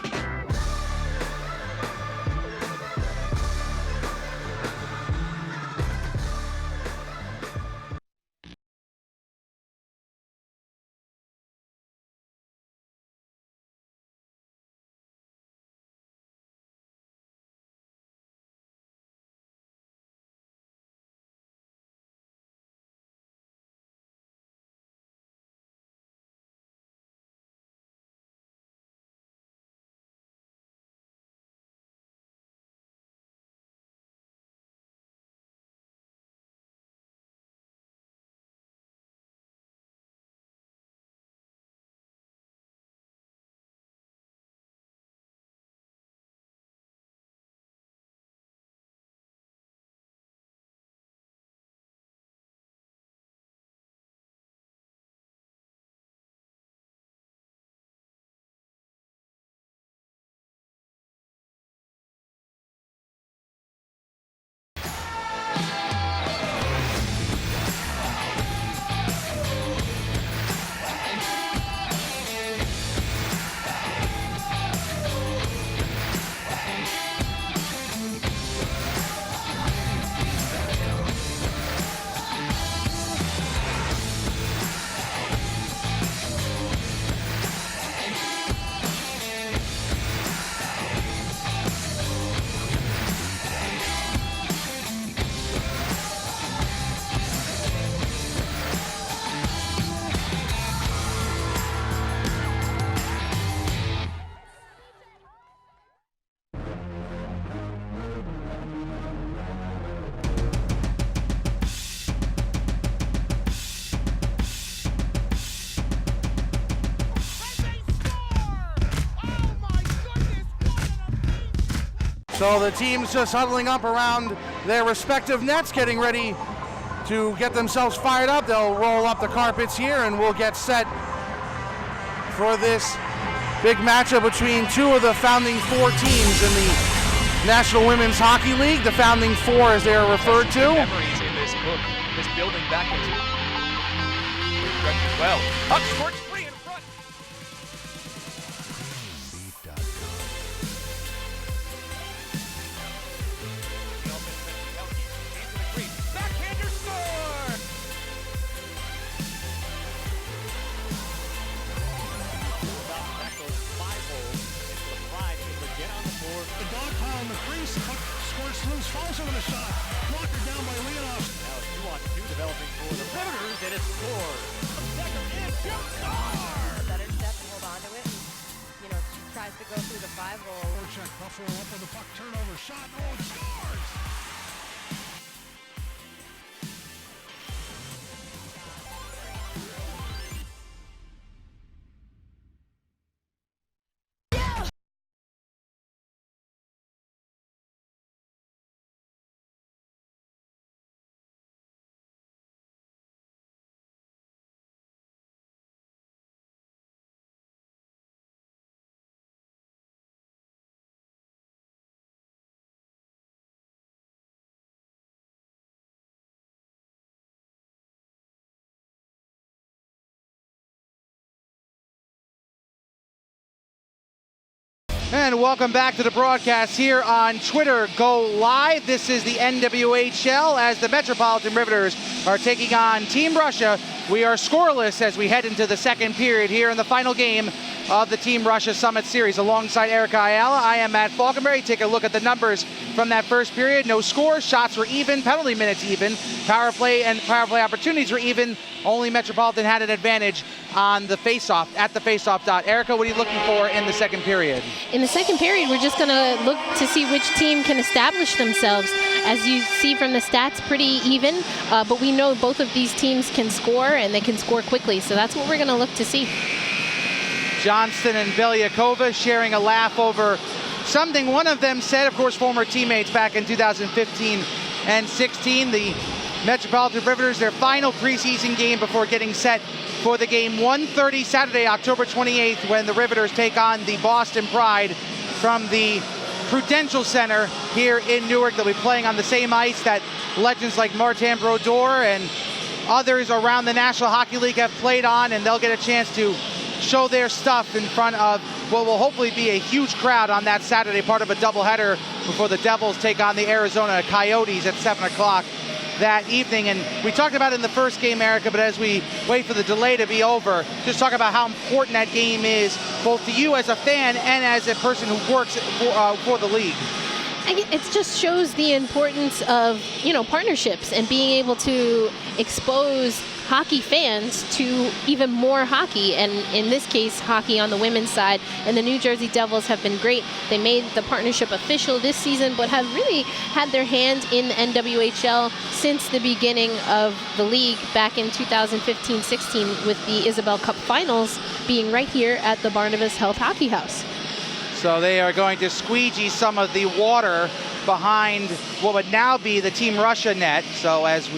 So the teams just huddling up around their respective nets, getting ready to get themselves fired up. They'll roll up the carpets here and we'll get set for this big matchup between two of the founding four teams in the National Women's Hockey League, the founding four as they are referred to. Memories in this book, this building back into well. Up short, free in front. Backhander score! Back goes 5 holes into the Pride, able to get on the board. The dog pile in the crease, the puck squirts loose, falls over the shot. Blocker down by Leonov. Now 2-on-2 developing for the Riveters, and it's scored. Second in, Jim Carr! Better step and hold on to it. And, she tries to go through the 5-hole. Check Buffalo up with the puck, turnover, shot, oh, it scores! And welcome back to the broadcast here on Twitter Go Live. This is the NWHL as the Metropolitan Riveters are taking on Team Russia. We are scoreless as we head into the second period here in the final game of the Team Russia Summit Series. Alongside Erica Ayala, I am Matt Falkenberry. Take a look at the numbers from that first period. No scores, shots were even, penalty minutes even, power play and power play opportunities were even. Only Metropolitan had an advantage on the face-off, at the face-off dot. Erica, what are you looking for in the second period? In the second period, we're just going to look to see which team can establish themselves. As you see from the stats, pretty even, but we know both of these teams can score, and they can score quickly, so that's what we're going to look to see. Johnston and Belyakova sharing a laugh over something one of them said, of course, former teammates back in 2015 and 16. The Metropolitan Riveters, their final preseason game before getting set for the game 1:30 Saturday, October 28th, when the Riveters take on the Boston Pride from the Prudential Center here in Newark. They'll be playing on the same ice that legends like Martin Brodeur and others around the National Hockey League have played on, and they'll get a chance to show their stuff in front of what will hopefully be a huge crowd on that Saturday, part of a doubleheader before the Devils take on the Arizona Coyotes at 7 o'clock that evening. And we talked about it in the first game, Erica, but as we wait for the delay to be over, just talk about how important that game is, both to you as a fan and as a person who works for the league. It just shows the importance of, partnerships and being able to expose hockey fans to even more hockey, and in this case, hockey on the women's side. And the New Jersey Devils have been great. They made the partnership official this season, but have really had their hand in the NWHL since the beginning of the league back in 2015-16 with the Isabel Cup Finals being right here at the Barnabas Health Hockey House. So they are going to squeegee some of the water behind what would now be the Team Russia net. So as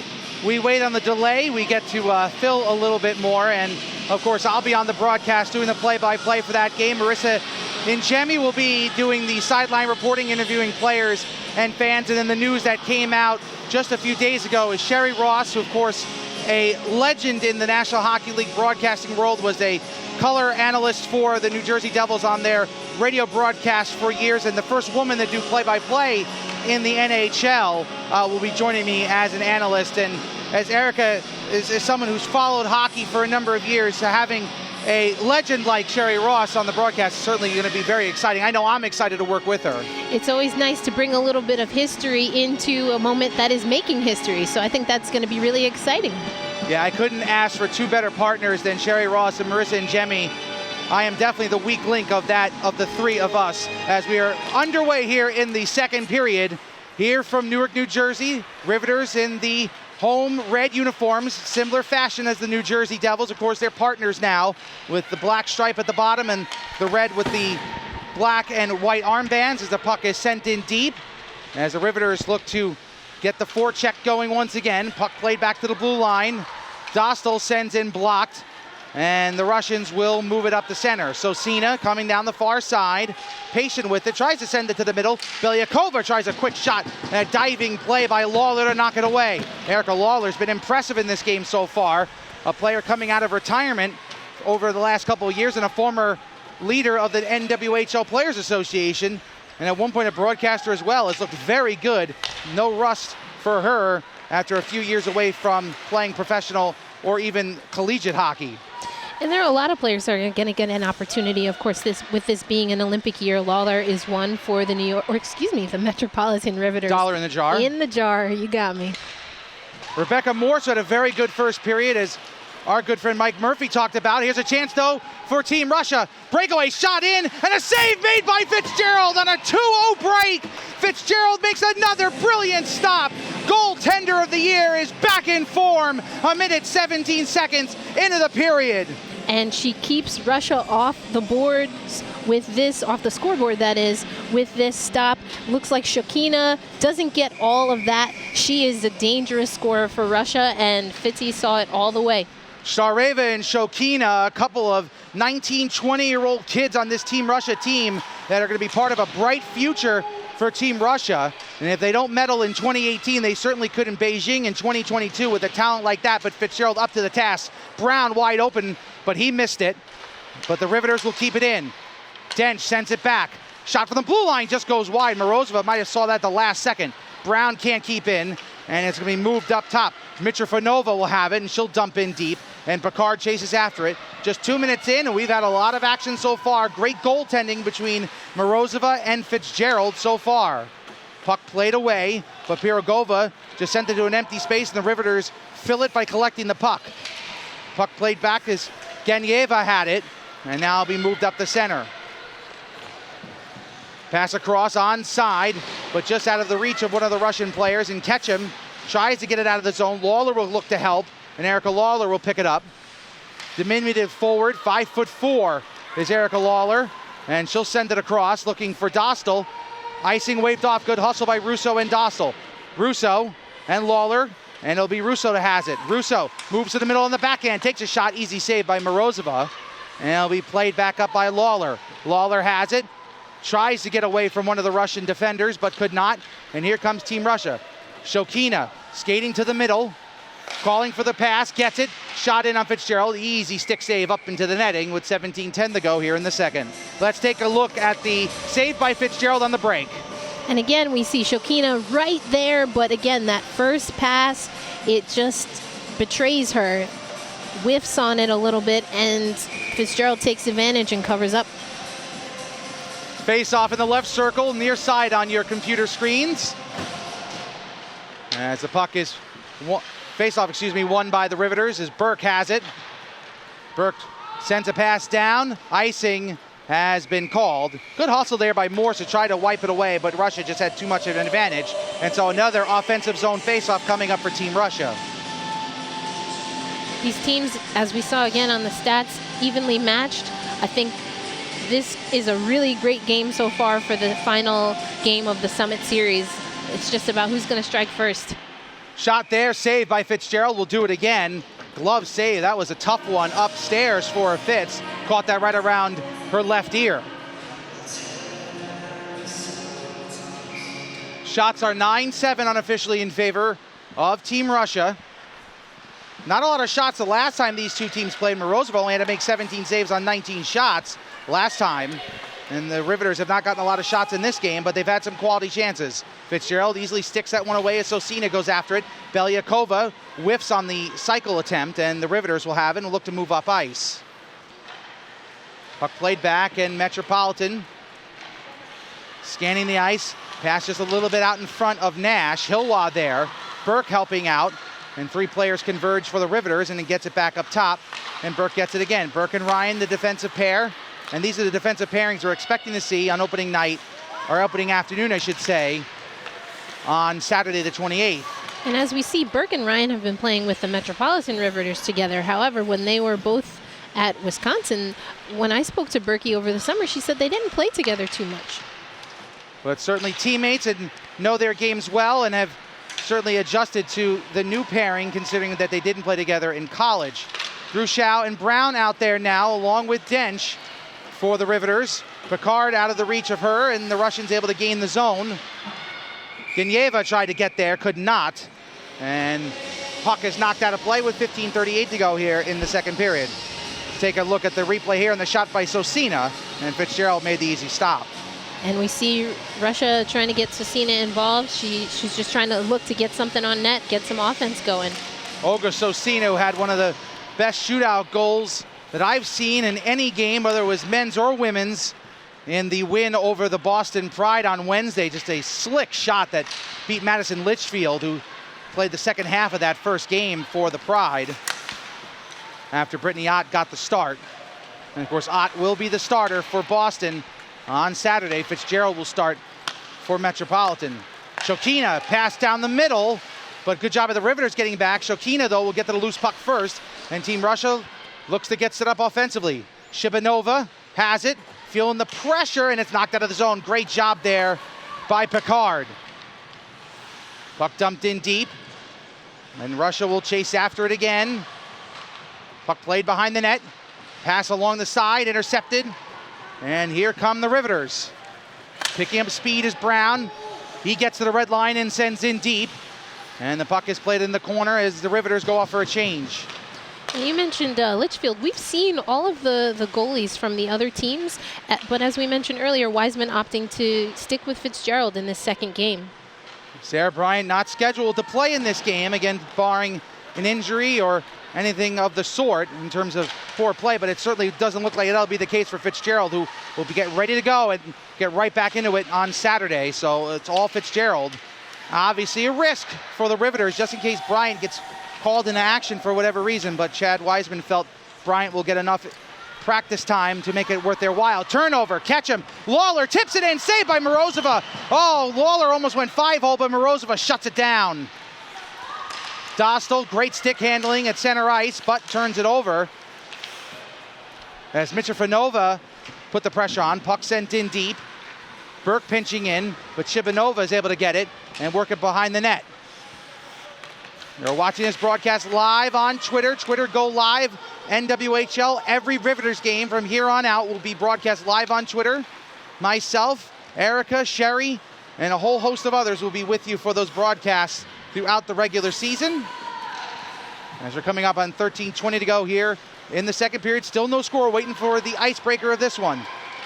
we wait on the delay, we get to fill a little bit more. And of course, I'll be on the broadcast doing the play-by-play for that game. Marissa Ingemi will be doing the sideline reporting, interviewing players and fans. And then the news that came out just a few days ago is Sherry Ross, who of course a legend in the National Hockey League broadcasting world, was a color analyst for the New Jersey Devils on their radio broadcast for years, and the first woman to do play-by-play in the NHL will be joining me as an analyst. And as Erica is someone who's followed hockey for a number of years, having a legend like Sherry Ross on the broadcast is certainly going to be very exciting. I know I'm excited to work with her. It's always nice to bring a little bit of history into a moment that is making history, so I think that's going to be really exciting. Yeah, I couldn't ask for two better partners than Sherry Ross and Marissa Ingemi. I am definitely the weak link of the three of us as we are underway here in the second period. Here from Newark, New Jersey, Riveters in the home red uniforms, similar fashion as the New Jersey Devils. Of course, they're partners now with the black stripe at the bottom and the red with the black and white armbands as the puck is sent in deep. As the Riveters look to get the forecheck going once again. Puck played back to the blue line. Dostal sends in blocked, and the Russians will move it up the center. Sosina coming down the far side, patient with it, tries to send it to the middle. Belyakova tries a quick shot, and a diving play by Lawler to knock it away. Erica Lawler's been impressive in this game so far. A player coming out of retirement over the last couple of years and a former leader of the NWHL Players Association, and at one point a broadcaster as well. Has looked very good. No rust for her after a few years away from playing professional or even collegiate hockey. And there are a lot of players that are going to get an opportunity. Of course, with this being an Olympic year, Lawler is one for the the Metropolitan Riveters. Dollar in the jar. In the jar, you got me. Rebecca Morse had a very good first period, as our good friend Mike Murphy talked about. Here's a chance, though, for Team Russia. Breakaway shot in, and a save made by Fitzgerald on a 2-0 break. Fitzgerald makes another brilliant stop. Goaltender of the year is back in form. A minute 17 seconds into the period. And she keeps Russia off the boards with this, off the scoreboard that is, with this stop. Looks like Shokina doesn't get all of that. She is a dangerous scorer for Russia, and Fitzy saw it all the way. Shareva and Shokina, a couple of 19, 20-year-old kids on this Team Russia team that are going to be part of a bright future for Team Russia. And if they don't medal in 2018, they certainly could in Beijing in 2022 with a talent like that. But Fitzgerald up to the task. Brown wide open, but he missed it. But the Riveters will keep it in. Dench sends it back. Shot from the blue line just goes wide. Morozova might have saw that the last second. Brown can't keep in, and it's going to be moved up top. Mitrofanova will have it, and she'll dump in deep. And Picard chases after it. Just 2 minutes in, and we've had a lot of action so far. Great goaltending between Morozova and Fitzgerald so far. Puck played away, but Pirogova just sent it to an empty space, and the Riveters fill it by collecting the puck. Puck played back as Ganyeva had it, and now it'll be moved up the center. Pass across onside, but just out of the reach of one of the Russian players, and Ketchum tries to get it out of the zone. Lawler will look to help, and Erica Lawler will pick it up. Diminutive forward, 5'4" is Erica Lawler, and she'll send it across, looking for Dostal. Icing waved off, good hustle by Russo and Dostal. Russo and Lawler, and it'll be Russo that has it. Russo moves to the middle on the backhand, takes a shot, easy save by Morozova, and it'll be played back up by Lawler. Lawler has it, tries to get away from one of the Russian defenders, but could not, and here comes Team Russia. Shokina skating to the middle, calling for the pass, gets it, shot in on Fitzgerald, easy stick save up into the netting with 17:10 to go here in the second. Let's take a look at the save by Fitzgerald on the break. And again, we see Shokina right there, but again, that first pass, it just betrays her, whiffs on it a little bit, and Fitzgerald takes advantage and covers up. Face off in the left circle, near side on your computer screens. As the puck is, face-off, won by the Riveters as Burke has it. Burke sends a pass down. Icing has been called. Good hustle there by Morse to try to wipe it away, but Russia just had too much of an advantage. And so another offensive zone face-off coming up for Team Russia. These teams, as we saw again on the stats, evenly matched. I think this is a really great game so far for the final game of the Summit Series. It's just about who's going to strike first. Shot there, saved by Fitzgerald. We'll do it again. Glove save. That was a tough one upstairs for Fitz. Caught that right around her left ear. Shots are 9-7 unofficially in favor of Team Russia. Not a lot of shots the last time these two teams played. Morozova only had to make 17 saves on 19 shots last time. And the Riveters have not gotten a lot of shots in this game, but they've had some quality chances. Fitzgerald easily sticks that one away as Sosina goes after it. Belyakova whiffs on the cycle attempt, and the Riveters will have it and look to move up ice. Puck played back, and Metropolitan scanning the ice. Pass just a little bit out in front of Nash. Hilwa there. Burke helping out, and three players converge for the Riveters, and then gets it back up top, and Burke gets it again. Burke and Ryan, the defensive pair. And these are the defensive pairings we're expecting to see on opening night, or opening afternoon, I should say, on Saturday the 28th. And as we see, Burke and Ryan have been playing with the Metropolitan Riveters together. However, when they were both at Wisconsin. When I spoke to Berkey over the summer, she said they didn't play together too much. But certainly teammates and know their games well and have certainly adjusted to the new pairing, considering that they didn't play together in college. Grushow and Brown out there now, along with Dench for the Riveters. Picard out of the reach of her, and the Russians able to gain the zone. Genieva tried to get there, could not. And puck is knocked out of play with 15:38 to go here in the second period. Take a look at the replay here and the shot by Sosina, and Fitzgerald made the easy stop. And we see Russia trying to get Sosina involved. She's just trying to look to get something on net, get some offense going. Olga Sosina, who had one of the best shootout goals that I've seen in any game, whether it was men's or women's, in the win over the Boston Pride on Wednesday. Just a slick shot that beat Madison Litchfield, who played the second half of that first game for the Pride after Brittany Ott got the start. And of course, Ott will be the starter for Boston on Saturday. Fitzgerald will start for Metropolitan. Shokina passed down the middle, but good job of the Riveters getting back. Shokina, though, will get to the loose puck first, and Team Russia looks to get set up offensively. Shibanova has it, feeling the pressure, and it's knocked out of the zone. Great job there by Picard. Puck dumped in deep, and Russia will chase after it again. Puck played behind the net. Pass along the side, intercepted. And here come the Riveters. Picking up speed is Brown. He gets to the red line and sends in deep. And the puck is played in the corner as the Riveters go off for a change. You mentioned Litchfield. We've seen all of the goalies from the other teams, but as we mentioned earlier, Wiseman opting to stick with Fitzgerald in this second game. Sarah Bryant not scheduled to play in this game, again, barring an injury or anything of the sort in terms of poor play, but it certainly doesn't look like that'll be the case for Fitzgerald, who will be getting ready to go and get right back into it on Saturday. So it's all Fitzgerald. Obviously a risk for the Riveters just in case Bryant gets called into action for whatever reason, but Chad Wiseman felt Bryant will get enough practice time to make it worth their while. Turnover, catch him. Lawler tips it in, saved by Morozova. Oh, Lawler almost went 5-hole, but Morozova shuts it down. Dostal, great stick handling at center ice, but turns it over. As Mitrofanova put the pressure on, puck sent in deep. Burke pinching in, but Shibanova is able to get it and work it behind the net. You're watching this broadcast live on Twitter. Twitter Go Live, NWHL. Every Riveters game from here on out will be broadcast live on Twitter. Myself, Erica, Sherry, and a whole host of others will be with you for those broadcasts throughout the regular season. As we're coming up on 13:20 to go here in the second period. Still no score, waiting for the icebreaker of this one.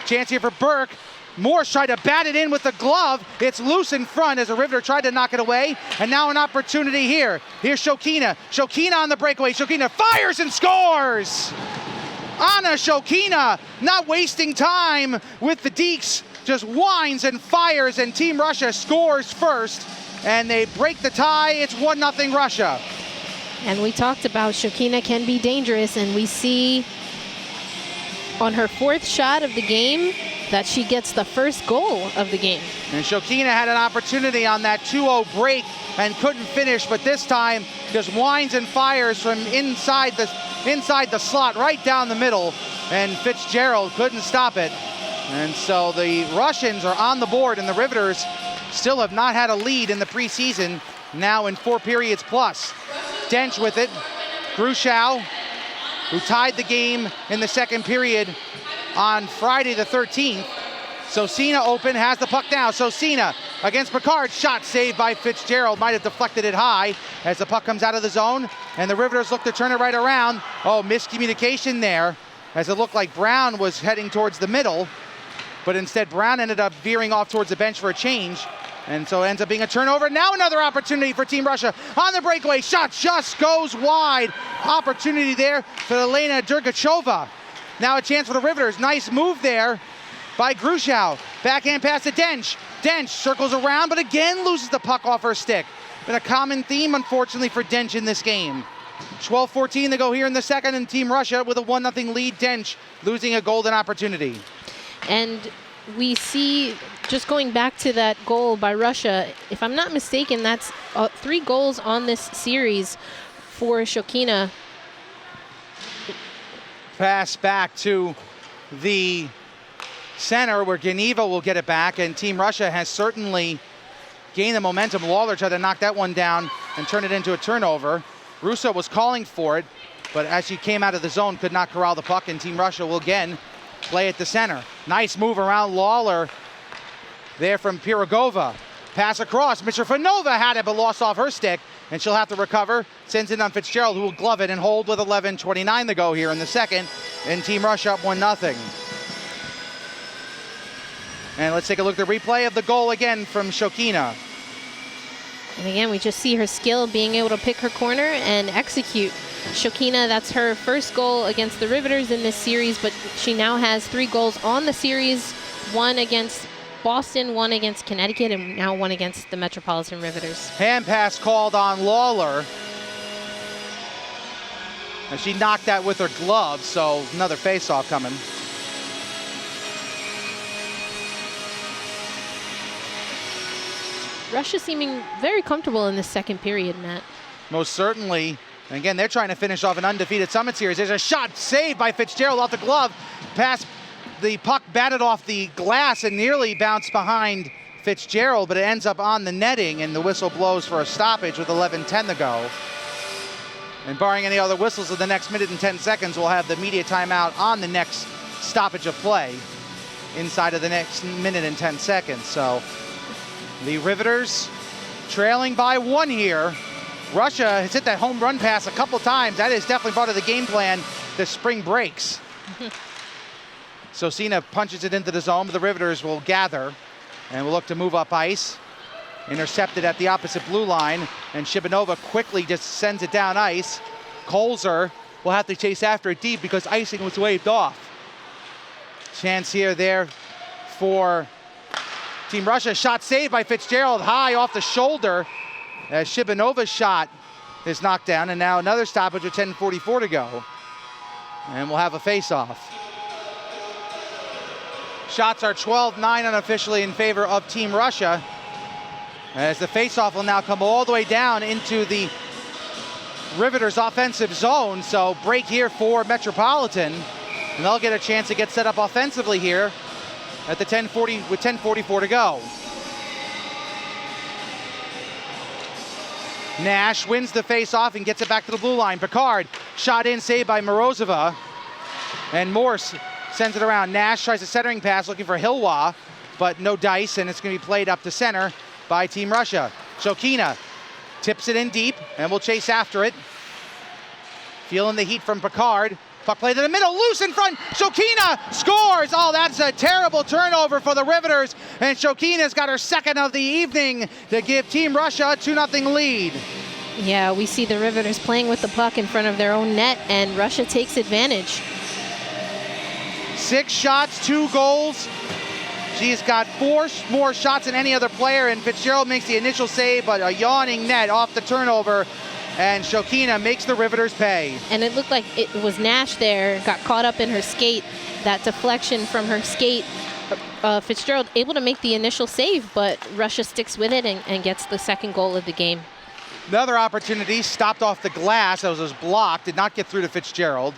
Chance here for Burke. Morse tried to bat it in with the glove. It's loose in front as a Riveter tried to knock it away. And now an opportunity here. Here's Shokina. Shokina on the breakaway. Shokina fires and scores! Anna Shokina not wasting time with the Deeks. Just whines and fires, and Team Russia scores first. And they break the tie. It's 1-0 Russia. And we talked about Shokina can be dangerous, and we see on her fourth shot of the game that she gets the first goal of the game. And Shokina had an opportunity on that 2-0 break and couldn't finish, but this time just whines and fires from inside the slot right down the middle, and Fitzgerald couldn't stop it. And so the Russians are on the board, and the Riveters still have not had a lead in the preseason, now in 4 periods plus. Dench with it. Grushow, who tied the game in the second period on Friday the 13th. Sosina open, has the puck now. Sosina against Picard, shot saved by Fitzgerald. Might have deflected it high as the puck comes out of the zone, and the Riveters look to turn it right around. Oh, miscommunication there, as it looked like Brown was heading towards the middle, but instead Brown ended up veering off towards the bench for a change. And so it ends up being a turnover. Now another opportunity for Team Russia on the breakaway. Shot just goes wide. Opportunity there for Elena Dergachova. Now a chance for the Riveters. Nice move there by Grushow. Backhand pass to Dench. Dench circles around, but again loses the puck off her stick. Been a common theme, unfortunately, for Dench in this game. 12-14 to go here in the second, and Team Russia with a 1-0 lead. Dench losing a golden opportunity. And we see, just going back to that goal by Russia, if I'm not mistaken, that's 3 goals on this series for Shokina. Pass back to the center where Geneva will get it back, and Team Russia has certainly gained the momentum. Lawler tried to knock that one down and turn it into a turnover. Russo was calling for it, but as she came out of the zone, could not corral the puck, and Team Russia will again play at the center. Nice move around Lawler there from Pirogova. Pass across. Mitrofanova had it, but lost off her stick, and she'll have to recover. Sends it on Fitzgerald, who will glove it and hold with 11:29 to go here in the second, and Team Russia up 1-0. And let's take a look at the replay of the goal again from Shokina. And again, we just see her skill being able to pick her corner and execute. Shokina, that's her first goal against the Riveters in this series, but she now has 3 goals on the series, 1 against Boston, 1 against Connecticut, and now 1 against the Metropolitan Riveters. Hand pass called on Lawler. And she knocked that with her glove, so another face-off coming. Russia seeming very comfortable in this second period, Matt. Most certainly. And again, they're trying to finish off an undefeated Summit Series. There's a shot saved by Fitzgerald off the glove. Pass, the puck batted off the glass and nearly bounced behind Fitzgerald, but it ends up on the netting, and the whistle blows for a stoppage with 11:10 to go. And barring any other whistles of the next minute and 10 seconds, we'll have the media timeout on the next stoppage of play inside of the next minute and 10 seconds. So the Riveters trailing by 1 here. Russia has hit that home run pass a couple times. That is definitely part of the game plan, the spring breaks. So Cena punches it into the zone, but the Riveters will gather and will look to move up ice. Intercepted at the opposite blue line, and Shibanova quickly just sends it down ice. Kolzer will have to chase after it deep because icing was waved off. Chance here there for Team Russia. Shot saved by Fitzgerald high off the shoulder as Shibanova's shot is knocked down, and now another stoppage with 10:44 to go. And we'll have a face-off. Shots are 12-9 unofficially in favor of Team Russia, as the face-off will now come all the way down into the Riveters offensive zone. So break here for Metropolitan, and they'll get a chance to get set up offensively here at the 10:40 with 10:44 to go. Nash wins the face-off and gets it back to the blue line. Picard, shot in, saved by Morozova. And Morse sends it around. Nash tries a centering pass looking for Hilwa, but no dice, and it's going to be played up to center by Team Russia. Shokina tips it in deep, and will chase after it. Feeling the heat from Picard. Puck play to the middle, loose in front. Shokina scores. Oh, that's a terrible turnover for the Riveters. And Shokina's got her second of the evening to give Team Russia a 2-0 lead. Yeah, we see the Riveters playing with the puck in front of their own net, and Russia takes advantage. 6 shots, 2 goals. She's got 4 more shots than any other player, and Fitzgerald makes the initial save, but a yawning net off the turnover. And Shokina makes the Riveters pay. And it looked like it was Nash there, got caught up in her skate. That deflection from her skate, Fitzgerald able to make the initial save, but Russia sticks with it and gets the second goal of the game. Another opportunity, stopped off the glass, as was blocked, did not get through to Fitzgerald.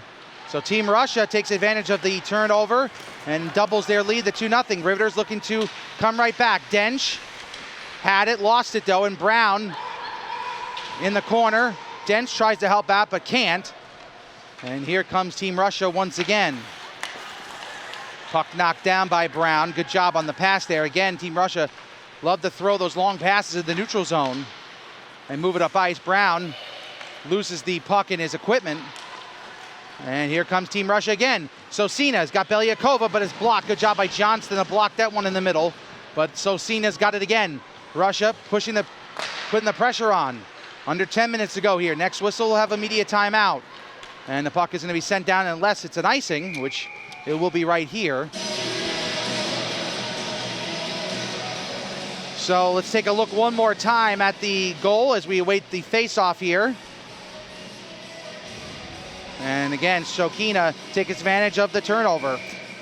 So Team Russia takes advantage of the turnover and doubles their lead to 2-0. Riveters looking to come right back. Dench had it, lost it though, and Brown in the corner. Dench tries to help out, but can't. And here comes Team Russia once again. Puck knocked down by Brown. Good job on the pass there. Again, Team Russia love to throw those long passes in the neutral zone and move it up ice. Brown loses the puck in his equipment. And here comes Team Russia again. Sosina's got Belyakova, but it's blocked. Good job by Johnston to block that one in the middle. But Sosina's got it again. Russia putting the pressure on. Under 10 minutes to go here. Next whistle will have a media timeout. And the puck is going to be sent down unless it's an icing, which it will be right here. So let's take a look one more time at the goal as we await the face-off here. And again, Shokina takes advantage of the turnover.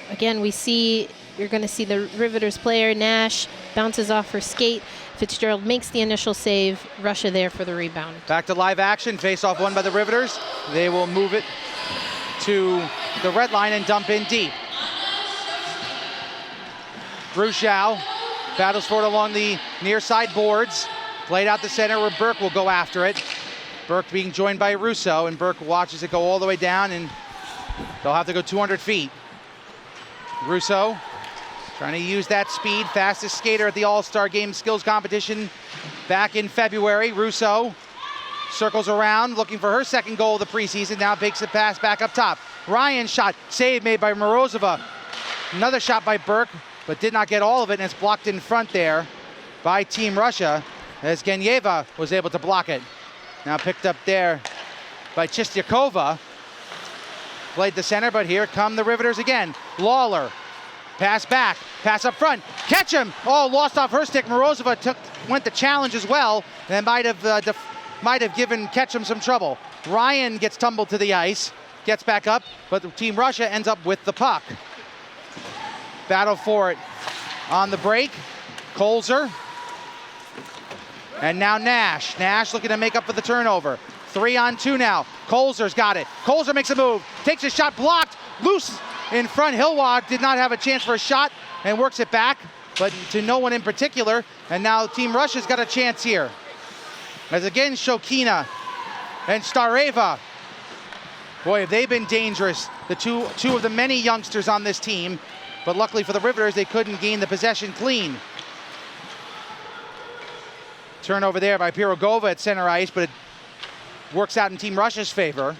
Again, you're going to see the Riveters player, Nash, bounces off her skate. Fitzgerald makes the initial save. Russia there for the rebound. Back to live action. Face-off won by the Riveters. They will move it to the red line and dump in deep. Grushau battles for it along the near side boards. Played out the center where Burke will go after it. Burke being joined by Russo, and Burke watches it go all the way down, and they'll have to go 200 feet. Russo trying to use that speed, fastest skater at the All-Star Game skills competition back in February. Russo circles around, looking for her second goal of the preseason. Now takes a pass back up top. Ryan's shot, save made by Morozova. Another shot by Burke, but did not get all of it, and it's blocked in front there by Team Russia, as Genyeva was able to block it. Now picked up there by Chistyakova. Played the center, but here come the Riveters again. Lawler, pass back, pass up front, catch him! Oh, lost off her stick. Morozova went the challenge as well, and might have given Ketchum some trouble. Ryan gets tumbled to the ice, gets back up, but Team Russia ends up with the puck. Battle for it on the break. Kolzer. And now Nash. Nash looking to make up for the turnover. 3-on-2 now. Kolzer's got it. Kolzer makes a move. Takes a shot, blocked. Loose in front. Hilwag did not have a chance for a shot and works it back, but to no one in particular. And now Team Russia's got a chance here. As again, Shokina and Stareva. Boy, have they been dangerous. The two of the many youngsters on this team. But luckily for the Riveters, they couldn't gain the possession clean. Turnover there by Pirogova at center ice, but it works out in Team Russia's favor.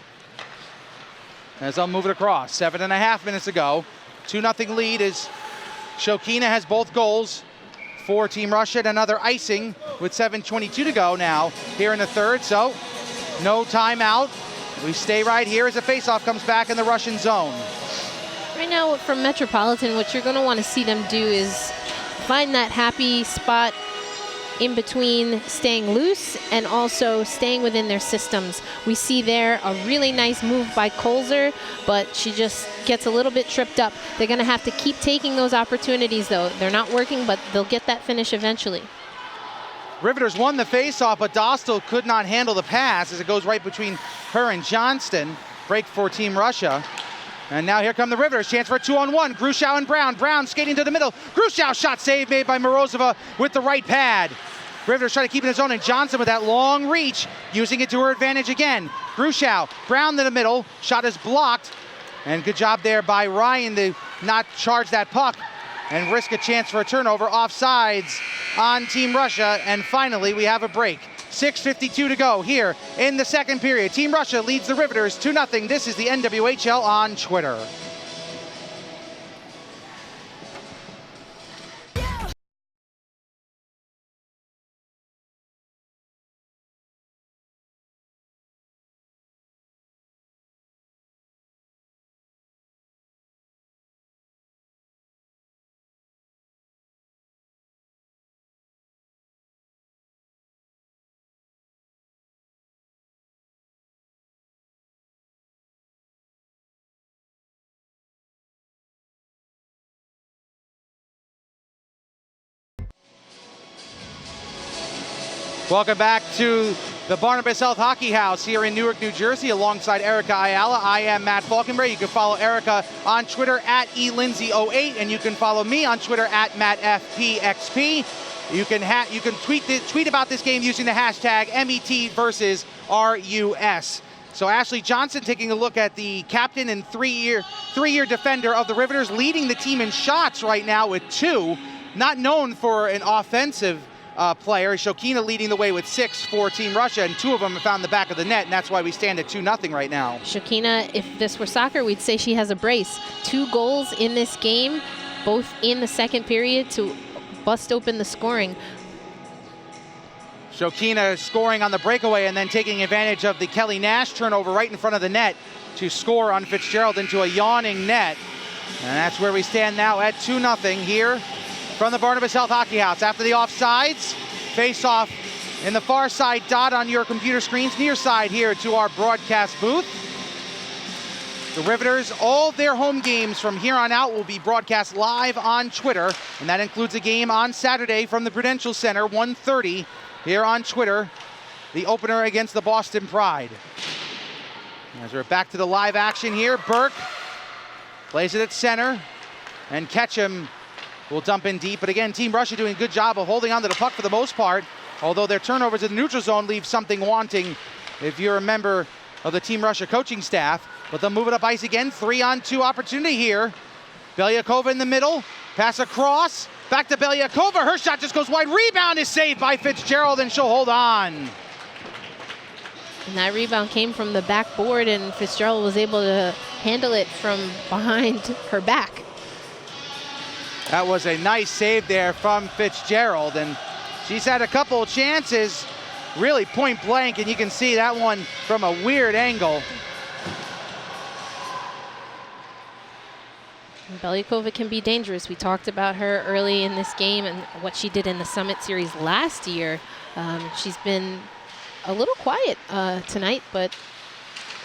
As they'll move it across. 7.5 minutes ago. 2-0 lead as Shokina has both goals for Team Russia, and another icing with 7:22 to go now here in the third. So no timeout. We stay right here as the faceoff comes back in the Russian zone. Right now from Metropolitan, what you're going to want to see them do is find that happy spot in between staying loose and also staying within their systems. We see there a really nice move by Kolzer, but she just gets a little bit tripped up. They're going to have to keep taking those opportunities, though. They're not working, but they'll get that finish eventually. Riveters won the faceoff, but Dostal could not handle the pass as it goes right between her and Johnston. Break for Team Russia. And now here come the Riveters. Chance for a 2-on-1. Grushau and Brown. Brown skating to the middle. Grushau shot save made by Morozova with the right pad. Riveters trying to keep it in his own, and Johnson with that long reach, using it to her advantage again. Grushau, Brown to the middle. Shot is blocked. And good job there by Ryan to not charge that puck and risk a chance for a turnover. Offsides on Team Russia. And finally, we have a break. 6:52 to go here in the second period. Team Russia leads the Riveters 2-0. This is the NWHL on Twitter. Welcome back to the Barnabas Health Hockey House here in Newark, New Jersey, alongside Erica Ayala. I am Matt Falkenberry. You can follow Erica on Twitter at elindsay08, and you can follow me on Twitter at mattfpxp. You can tweet about this game using the hashtag MET versus RUS. So Ashley Johnson taking a look at the captain and three-year defender of the Riveters, leading the team in shots right now with 2. Not known for an offensive player. Shokina leading the way with 6 for Team Russia, and 2 of them have found the back of the net, and that's why we stand at 2-0 right now. Shokina, if this were soccer, we'd say she has a brace. 2 goals in this game, both in the second period to bust open the scoring. Shokina scoring on the breakaway and then taking advantage of the Kelly Nash turnover right in front of the net to score on Fitzgerald into a yawning net. And that's where we stand now at 2-0 here from the Barnabas Health Hockey House. After the offsides, face off in the far side dot on your computer screens, near side here to our broadcast booth. The Riveters, all their home games from here on out will be broadcast live on Twitter, and that includes a game on Saturday from the Prudential Center, 1:30 here on Twitter, the opener against the Boston Pride. As we're back to the live action here, Burke plays it at center, and Ketchum will dump in deep. But again, Team Russia doing a good job of holding on to the puck for the most part, although their turnovers in the neutral zone leave something wanting if you're a member of the Team Russia coaching staff. But they'll move it up ice again. 3-on-2 opportunity here. Belyakova in the middle, pass across, back to Belyakova. Her shot just goes wide. Rebound is saved by Fitzgerald, and she'll hold on. And that rebound came from the backboard, and Fitzgerald was able to handle it from behind her back. That was a nice save there from Fitzgerald, and she's had a couple of chances, really point blank, and you can see that one from a weird angle. Belyakova can be dangerous. We talked about her early in this game and what she did in the Summit Series last year. She's been a little quiet tonight, but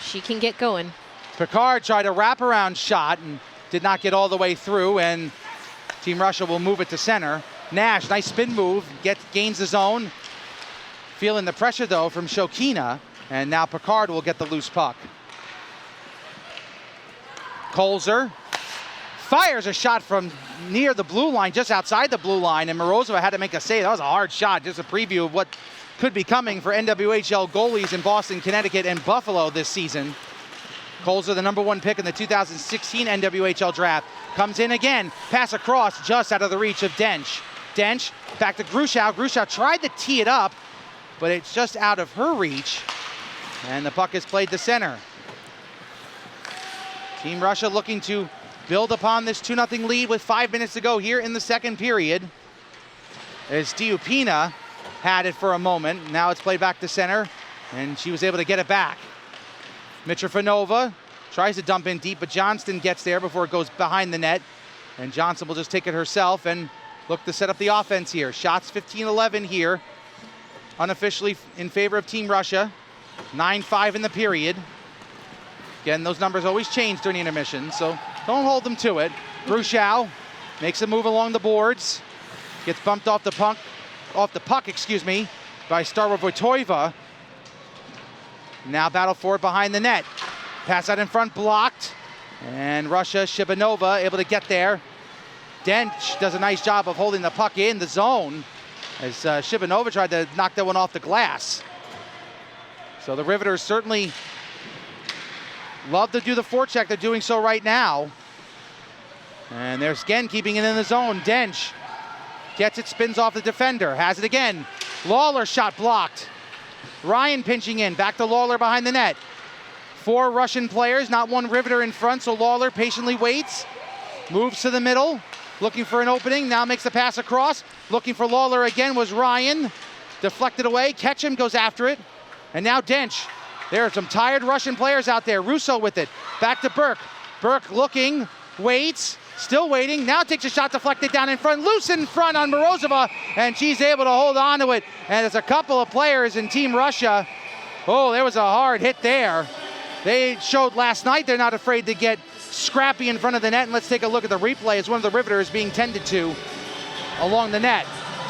she can get going. Picard tried a wraparound shot and did not get all the way through, and Team Russia will move it to center. Nash, nice spin move, gains the zone. Feeling the pressure though from Shokina, and now Picard will get the loose puck. Kolzer fires a shot from near the blue line, just outside the blue line, and Morozova had to make a save. That was a hard shot, just a preview of what could be coming for NWHL goalies in Boston, Connecticut, and Buffalo this season. Kolzer, the #1 pick in the 2016 NWHL draft, comes in again, pass across, just out of the reach of Dench. Dench, back to Grushow. Grushow tried to tee it up, but it's just out of her reach, and the puck is played to center. Team Russia looking to build upon this 2-0 lead with 5 minutes to go here in the second period. As Diupina had it for a moment. Now it's played back to center, and she was able to get it back. Mitrofanova tries to dump in deep, but Johnston gets there before it goes behind the net, and Johnson will just take it herself and look to set up the offense here. Shots 15-11 here, unofficially in favor of Team Russia. 9-5 in the period. Again, those numbers always change during the intermission, so don't hold them to it. Grushow makes a move along the boards, gets bumped off the puck, by Starwa Vojtova. Now battle for it behind the net. Pass out in front, blocked, and Russia, Shibanova able to get there. Dench does a nice job of holding the puck in the zone as Shibanova tried to knock that one off the glass. So the Riveters certainly love to do the forecheck. They're doing so right now. And there's again keeping it in the zone. Dench gets it, spins off the defender, has it again. Lawler shot blocked. Ryan pinching in, back to Lawler behind the net. 4 Russian players, not one Riveter in front, so Lawler patiently waits. Moves to the middle, looking for an opening, now makes the pass across. Looking for Lawler again was Ryan. Deflected away, Ketchum goes after it. And now Dench. There are some tired Russian players out there. Russo with it, back to Burke. Burke looking, waits, still waiting, now takes a shot deflected down in front, loose in front on Morozova, and she's able to hold on to it. And there's a couple of players in Team Russia. Oh, there was a hard hit there. They showed last night they're not afraid to get scrappy in front of the net, and let's take a look at the replay as one of the Riveters being tended to along the net.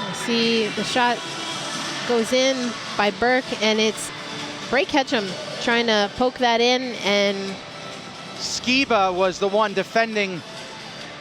You see the shot goes in by Burke, and it's Bray Ketchum trying to poke that in, and Skiba was the one defending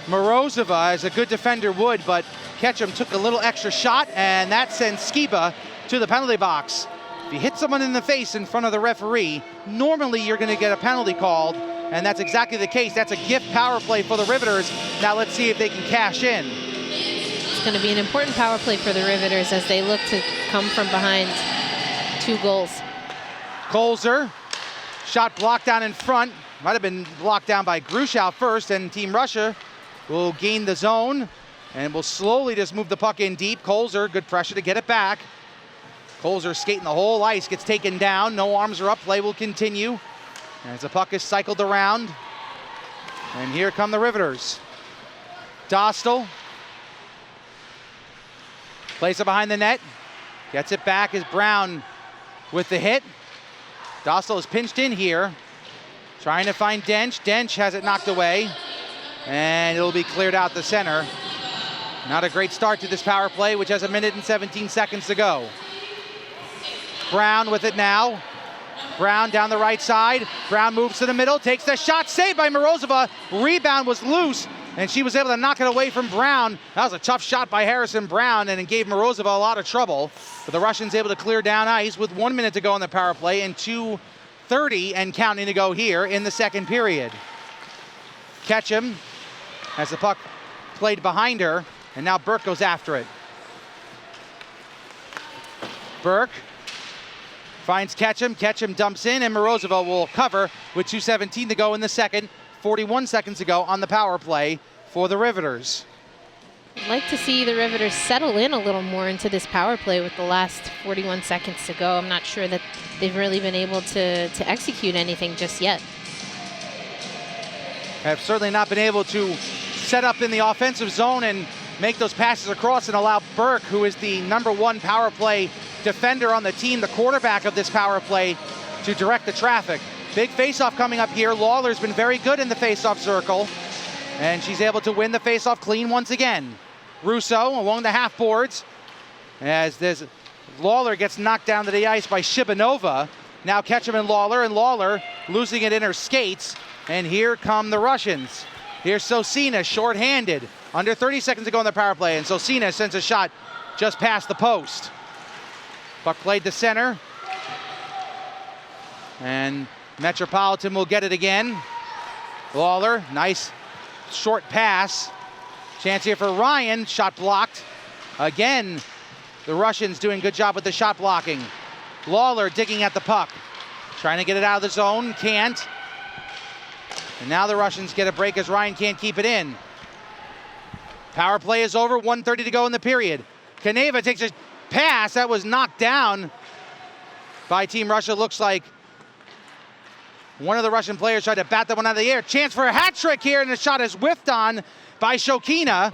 Morozova, as a good defender would, but Ketchum took a little extra shot, and that sends Skiba to the penalty box. If you hit someone in the face in front of the referee, normally you're going to get a penalty called, and that's exactly the case. That's a gift power play for the Riveters. Now let's see if they can cash in. It's going to be an important power play for the Riveters as they look to come from behind 2 goals. Kolzer, shot blocked down in front. Might have been blocked down by Grushow first, and Team Russia will gain the zone and will slowly just move the puck in deep. Kolzer, good pressure to get it back. Kolzer skating the whole ice, gets taken down. No arms are up, play will continue as the puck is cycled around. And here come the Riveters. Dostal plays it behind the net, gets it back as Brown with the hit. Dostal is pinched in here, trying to find Dench. Dench has it knocked away, and it'll be cleared out the center. Not a great start to this power play, which has 1 minute and 17 seconds to go. Brown with it now. Brown down the right side. Brown moves to the middle, takes the shot, saved by Morozova. Rebound was loose, and she was able to knock it away from Brown. That was a tough shot by Harrison Brown, and it gave Morozova a lot of trouble. But the Russians able to clear down ice with 1 minute to go on the power play and 2:30 and counting to go here in the second period. Ketchum has the puck played behind her, and now Burke goes after it. Burke finds Ketchum. Ketchum dumps in, and Morozova will cover with 2:17 to go in the second. 41 seconds to go on the power play for the Riveters. I'd like to see the Riveters settle in a little more into this power play with the last 41 seconds to go. I'm not sure that they've really been able to execute anything just yet. Have certainly not been able to set up in the offensive zone and make those passes across and allow Burke, who is the #1 power play defender on the team, the quarterback of this power play, to direct the traffic. Big faceoff coming up here. Lawler's been very good in the faceoff circle, and she's able to win the faceoff clean once again. Russo along the half boards as Lawler gets knocked down to the ice by Shibanova. Now Ketchum and Lawler losing it in her skates, and here come the Russians. Here's Sosina, shorthanded. Under 30 seconds to go on the power play, and Sosina sends a shot just past the post. Puck played to center, and Metropolitan will get it again. Lawler, nice short pass. Chance here for Ryan, shot blocked. Again, the Russians doing a good job with the shot blocking. Lawler digging at the puck, trying to get it out of the zone, can't. And now the Russians get a break as Ryan can't keep it in. Power play is over, 1:30 to go in the period. Kaneva takes a pass that was knocked down by Team Russia. Looks like one of the Russian players tried to bat that one out of the air. Chance for a hat trick here, and the shot is whiffed on by Shokina.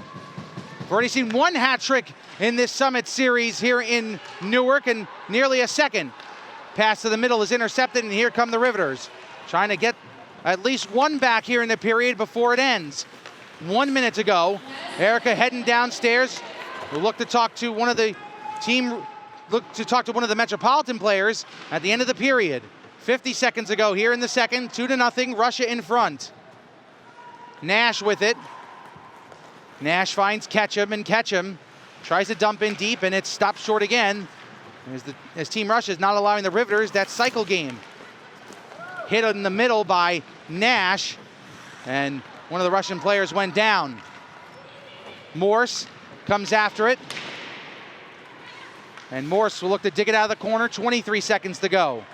We've already seen one hat trick in this Summit Series here in Newark, and nearly a second. Pass to the middle is intercepted, and here come the Riveters, trying to get at least one back here in the period before it ends. 1 minute to go. Erica heading downstairs. We'll look to talk to one of the Metropolitan players at the end of the period. 50 seconds to go here in the second. 2-0, Russia in front. Nash with it. Nash finds Ketchum, and Ketchum tries to dump in deep, and it's stopped short again as Team Russia is not allowing the Riveters that cycle game. Hit in the middle by Nash, and one of the Russian players went down. Morse comes after it, and Morse will look to dig it out of the corner. 23 seconds to go.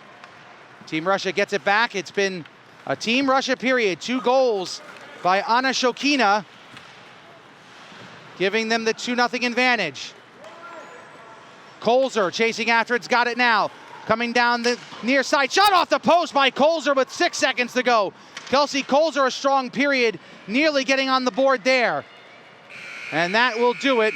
Team Russia gets it back. It's been a Team Russia period. 2 goals by Anna Shokina, giving them the 2-0 advantage. Kolzer chasing after it's got it now. Coming down the near side, shot off the post by Kolzer with 6 seconds to go. Kelsey Kolzer, a strong period, nearly getting on the board there. And that will do it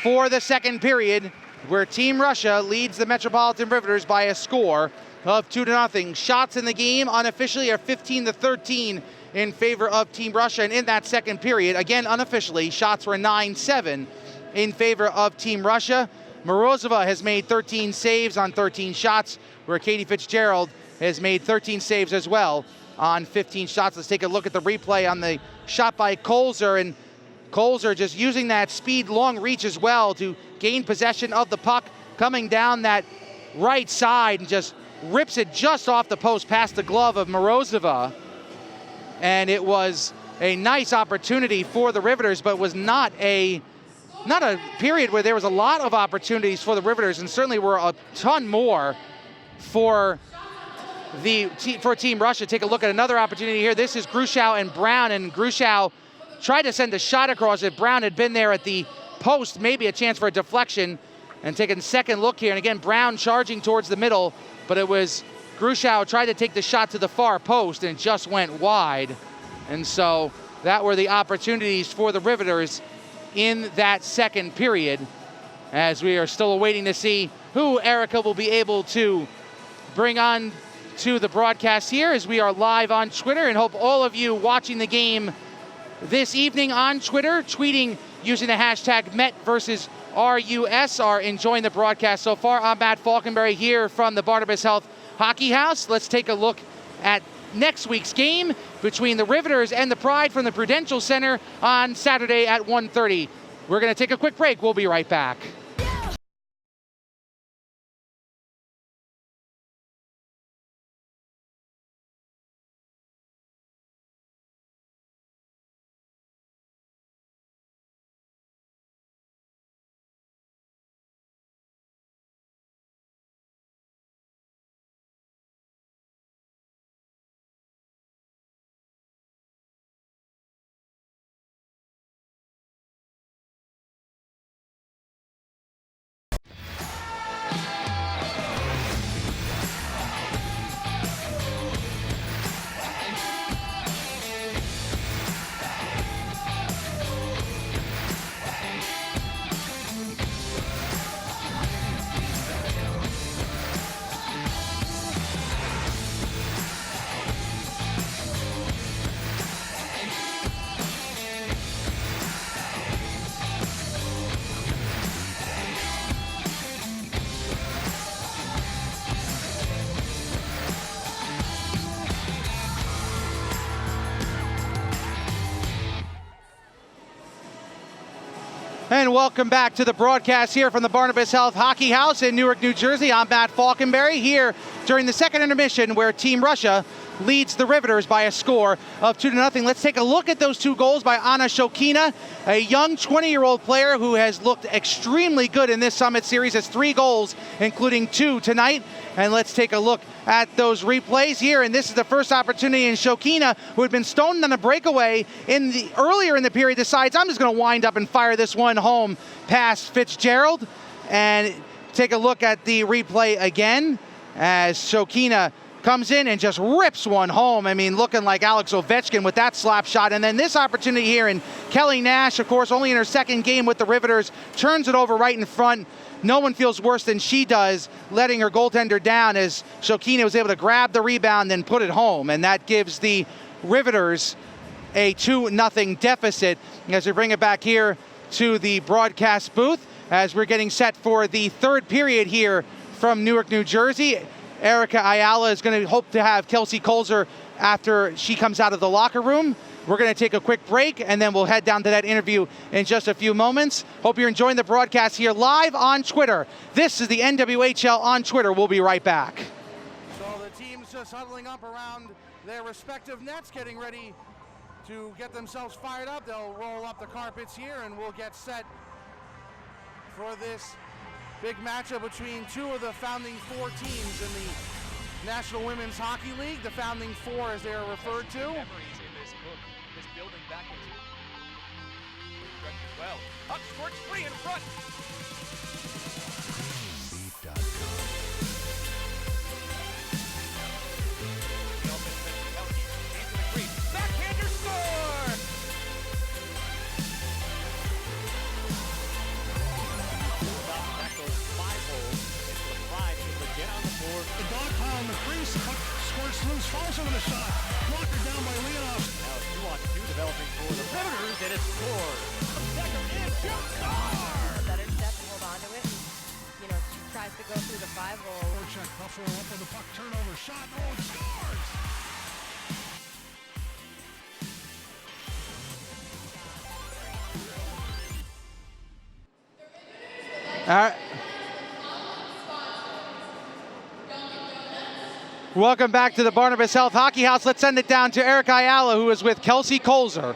for the second period, where Team Russia leads the Metropolitan Riveters by a score of 2-0. Shots in the game unofficially are 15-13 in favor of Team Russia. And in that second period, again unofficially, shots were 9-7 in favor of Team Russia. Morozova has made 13 saves on 13 shots, where Katie Fitzgerald has made 13 saves as well on 15 shots. Let's take a look at the replay on the shot by Kolzer, and Kolzer just using that speed, long reach as well to gain possession of the puck, coming down that right side and just rips it just off the post past the glove of Morozova. And it was a nice opportunity for the Riveters, but was not a period where there was a lot of opportunities for the Riveters, and certainly were a ton more for Team Russia. Take a look at another opportunity here. This is Grushow and Brown, and Grushow tried to send a shot across it. Brown had been there at the post, maybe a chance for a deflection, and taking a second look here. And again, Brown charging towards the middle, but it was Grushow tried to take the shot to the far post, and it just went wide. And so that were the opportunities for the Riveters in that second period, as we are still awaiting to see who Erica will be able to bring on to the broadcast here, as we are live on Twitter, and hope all of you watching the game this evening on Twitter, tweeting using the hashtag #MET versus RUS, are enjoying the broadcast so far. I'm Matt Falkenberry here from the Barnabas Health Hockey House. Let's take a look at next week's game between the Riveters and the Pride from the Prudential Center on Saturday at 1:30. We're going to take a quick break. We'll be right back. And welcome back to the broadcast here from the Barnabas Health Hockey House in Newark, New Jersey. I'm Matt Falkenberry here during the second intermission where Team Russia leads the Riveters by a score of 2-0. Let's take a look at those two goals by Anna Shokina, a young 20-year-old player who has looked extremely good in this Summit Series, has 3 goals, including 2 tonight. And let's take a look at those replays here. And this is the first opportunity, and Shokina, who had been stoned on a breakaway earlier in the period, decides, I'm just going to wind up and fire this one home past Fitzgerald. And take a look at the replay again as Shokina comes in and just rips one home. I mean, looking like Alex Ovechkin with that slap shot. And then this opportunity here, and Kelly Nash, of course, only in her second game with the Riveters, turns it over right in front. No one feels worse than she does, letting her goaltender down as Shokina was able to grab the rebound and put it home. And that gives the Riveters a 2-0 deficit as we bring it back here to the broadcast booth as we're getting set for the third period here from Newark, New Jersey. Erica Ayala is going to hope to have Kelsey Colzer after she comes out of the locker room. We're going to take a quick break, and then we'll head down to that interview in just a few moments. Hope you're enjoying the broadcast here live on Twitter. This is the NWHL on Twitter. We'll be right back. So the teams just huddling up around their respective nets, getting ready to get themselves fired up. They'll roll up the carpets here, and we'll get set for this big matchup between 2 of the founding 4 teams in the National Women's Hockey League, the founding 4 as they are referred to. Memories in this book, this building back into well. Up scorch free in front. Backhander score! Back those 5 holes into the Pride able to get on the board. The dog pile in the crease, puck squirts loose, falls over the shot. Blocked down by Leonov. Now it's 2-on-2 developing for the Riveters, and it's scored. Second in, shoot, score! Better step and hold on to it. And, she tries to go through the 5 hole. Check Buffalo up with the puck, turnover, shot, oh, it scores! All right. Welcome back to the Barnabas Health Hockey House. Let's send it down to Erica Ayala, who is with Kelsey Colzer.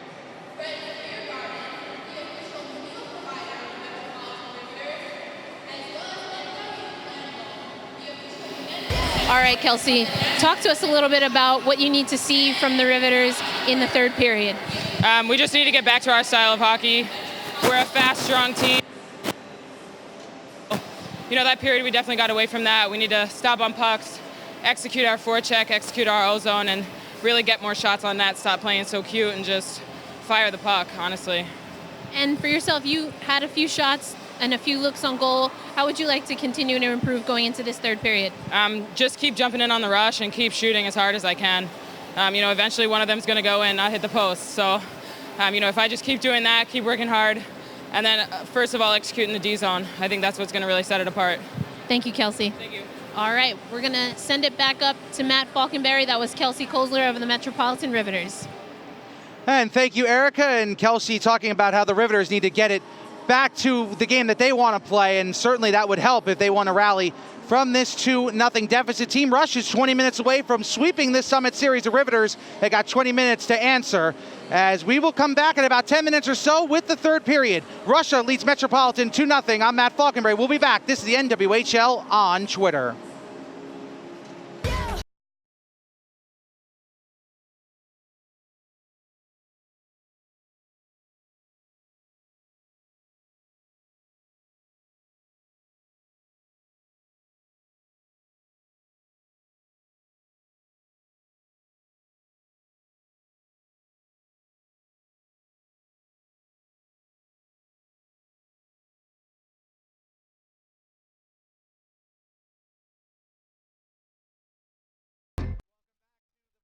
All right, Kelsey, talk to us a little bit about what you need to see from the Riveters in the third period. We just need to get back to our style of hockey. We're a fast, strong team. That period we definitely got away from that. We need to stop on pucks, execute our forecheck, execute our O-zone, and really get more shots on net, stop playing so cute, and just fire the puck, honestly. And for yourself, you had a few shots and a few looks on goal. How would you like to continue to improve going into this third period? Just keep jumping in on the rush and keep shooting as hard as I can. Eventually one of them's going to go in, not hit the post. So, if I just keep doing that, keep working hard, and then first of all, executing the D zone, I think that's what's going to really set it apart. Thank you, Kelsey. Thank you. All right, we're going to send it back up to Matt Falkenberry. That was Kelsey Kozler of the Metropolitan Riveters. And thank you, Erica and Kelsey, talking about how the Riveters need to get it back to the game that they want to play, and certainly that would help if they want to rally from this 2-0 deficit. Team Rush is 20 minutes away from sweeping this Summit Series. The Riveters, they got 20 minutes to answer, as we will come back in about 10 minutes or so with the third period. Russia leads Metropolitan 2-0. I'm Matt Falkenberry. We'll be back. This is the NWHL on Twitter.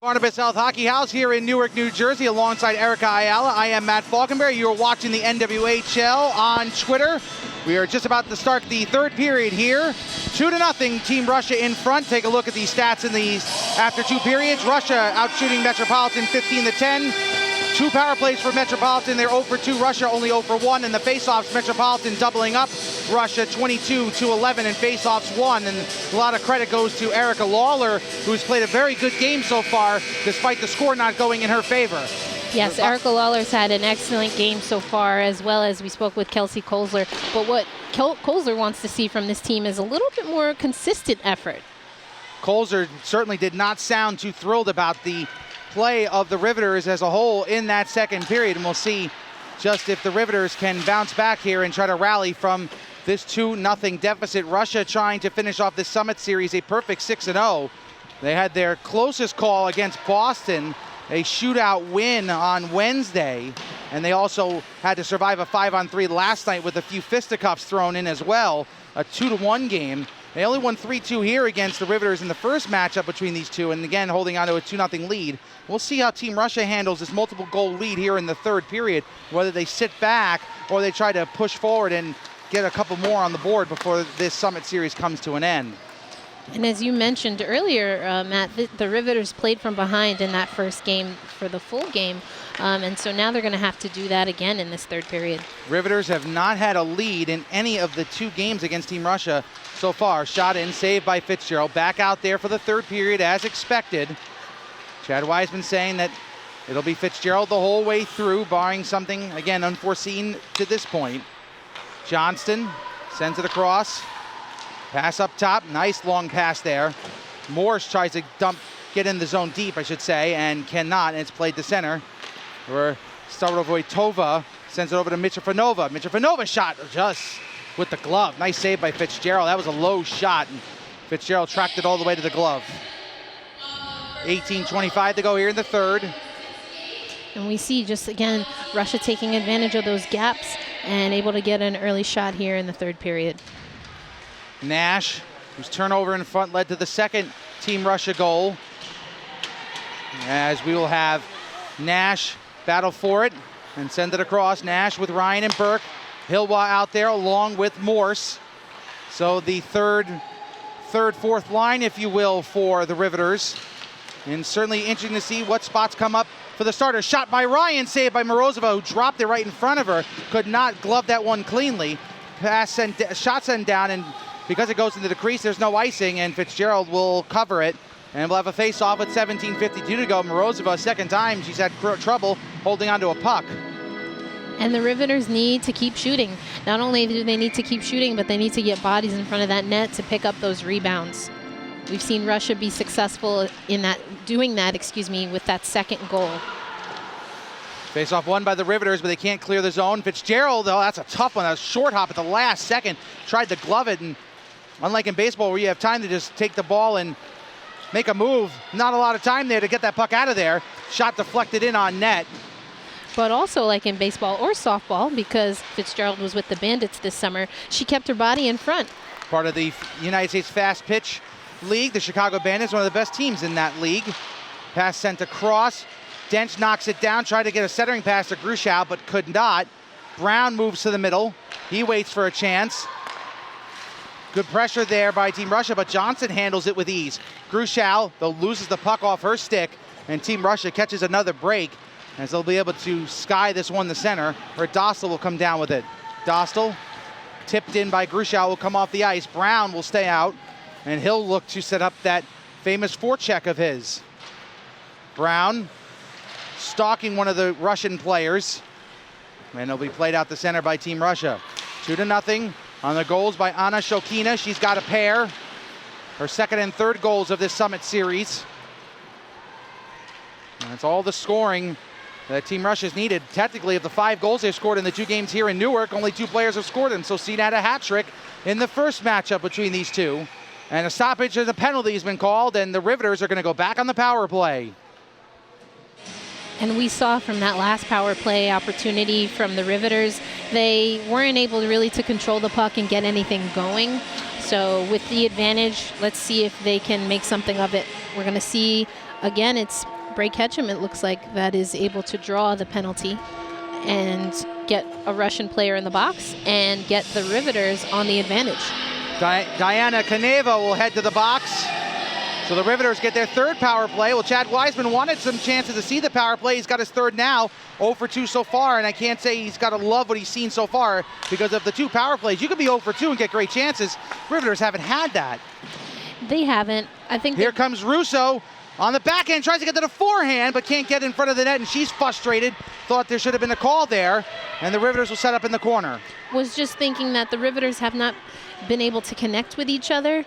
Barnabas Health Hockey House here in Newark, New Jersey, alongside Erica Ayala. I am Matt Falkenberry. You're watching the NWHL on Twitter. We are just about to start the third period here. 2-0, Team Russia in front. Take a look at these stats in these after 2 periods. Russia outshooting Metropolitan 15-10. 2 power plays for Metropolitan. They're 0 for 2. Russia only 0 for 1. And the faceoffs, Metropolitan doubling up. Russia 22-11 and faceoffs 1. And a lot of credit goes to Erica Lawler, who's played a very good game so far, despite the score not going in her favor. Yes, Erica Lawler's had an excellent game so far, as well as we spoke with Kelsey Kozler. But what Kozler wants to see from this team is a little bit more consistent effort. Kozler certainly did not sound too thrilled about the play of the Riveters as a whole in that second period, and we'll see just if the Riveters can bounce back here and try to rally from this 2-0 deficit. Russia trying to finish off this Summit Series a perfect 6-0. They had their closest call against Boston, a shootout win on Wednesday, and they also had to survive a 5-on-3 last night with a few fisticuffs thrown in as well, a 2-1 game. They only won 3-2 here against the Riveters in the first matchup between these two, and again holding on to a 2-0 lead. We'll see how Team Russia handles this multiple goal lead here in the third period, whether they sit back or they try to push forward and get a couple more on the board before this Summit Series comes to an end. And as you mentioned earlier, Matt, the Riveters played from behind in that first game for the full game, and so now they're going to have to do that again in this third period. Riveters have not had a lead in any of the 2 games against Team Russia so far. Shot in, saved by Fitzgerald. Back out there for the third period as expected. Chad Wiseman saying that it'll be Fitzgerald the whole way through, barring something, again, unforeseen to this point. Johnston sends it across. Pass up top, nice long pass there. Morse tries to get in the zone deep, I should say, and cannot, and it's played to center. Where Starovojtova sends it over to Mitrofanova. Mitrofanova shot just with the glove. Nice save by Fitzgerald. That was a low shot, and Fitzgerald tracked it all the way to the glove. 18:25 to go here in the third. And we see just, again, Russia taking advantage of those gaps and able to get an early shot here in the third period. Nash, whose turnover in front led to the second Team Russia goal. As we will have Nash battle for it and send it across. Nash with Ryan and Burke. Hilwa out there along with Morse. So the third, fourth line, if you will, for the Riveters. And certainly interesting to see what spots come up for the starter. Shot by Ryan, saved by Morozova, who dropped it right in front of her. Could not glove that one cleanly. Shot sent down, and because it goes into the crease, there's no icing, and Fitzgerald will cover it. And we'll have a face-off with 17:52 to go. Morozova, second time she's had trouble holding onto a puck. And the Riveters need to keep shooting. Not only do they need to keep shooting, but they need to get bodies in front of that net to pick up those rebounds. We've seen Russia be successful in doing that, with that second goal. Face-off won by the Riveters, but they can't clear the zone. Fitzgerald, oh, that's a tough one. A short hop at the last second. Tried to glove it, and unlike in baseball where you have time to just take the ball and make a move, not a lot of time there to get that puck out of there. Shot deflected in on net. But also, like in baseball or softball, because Fitzgerald was with the Bandits this summer, she kept her body in front. Part of the United States Fast Pitch League, the Chicago Bandits, one of the best teams in that league. Pass sent across. Dench knocks it down, tried to get a centering pass to Gruschow, but could not. Brown moves to the middle. He waits for a chance. Good pressure there by Team Russia, but Johnson handles it with ease. Grushal, though, loses the puck off her stick, and Team Russia catches another break as they'll be able to sky this one to center, where Dostal will come down with it. Dostal, tipped in by Grushal, will come off the ice. Brown will stay out, and he'll look to set up that famous forecheck of his. Brown stalking one of the Russian players, and it'll be played out the center by Team Russia. 2-0 on the goals by Anna Shokina. She's got a pair. Her second and third goals of this Summit Series. And that's all the scoring that Team Russia's needed. Technically, of the 5 goals they've scored in the 2 games here in Newark, only 2 players have scored them. So Cena had a hat trick in the first matchup between these two. And a stoppage and a penalty has been called, and the Riveters are going to go back on the power play. And we saw from that last power play opportunity from the Riveters, they weren't able really to control the puck and get anything going. So with the advantage, let's see if they can make something of it. We're going to see, again, it's Bray Ketchum, it looks like, that is able to draw the penalty and get a Russian player in the box and get the Riveters on the advantage. Diana Kaneva will head to the box. So the Riveters get their third power play. Well, Chad Wiseman wanted some chances to see the power play. He's got his third now, 0 for 2 so far, and I can't say he's got to love what he's seen so far because of the 2 power plays. You can be 0 for 2 and get great chances. Riveters haven't had that. They haven't. I think here comes Russo on the backhand, tries to get to the forehand, but can't get in front of the net, and she's frustrated. Thought there should have been a call there, and the Riveters will set up in the corner. Was just thinking that the Riveters have not been able to connect with each other,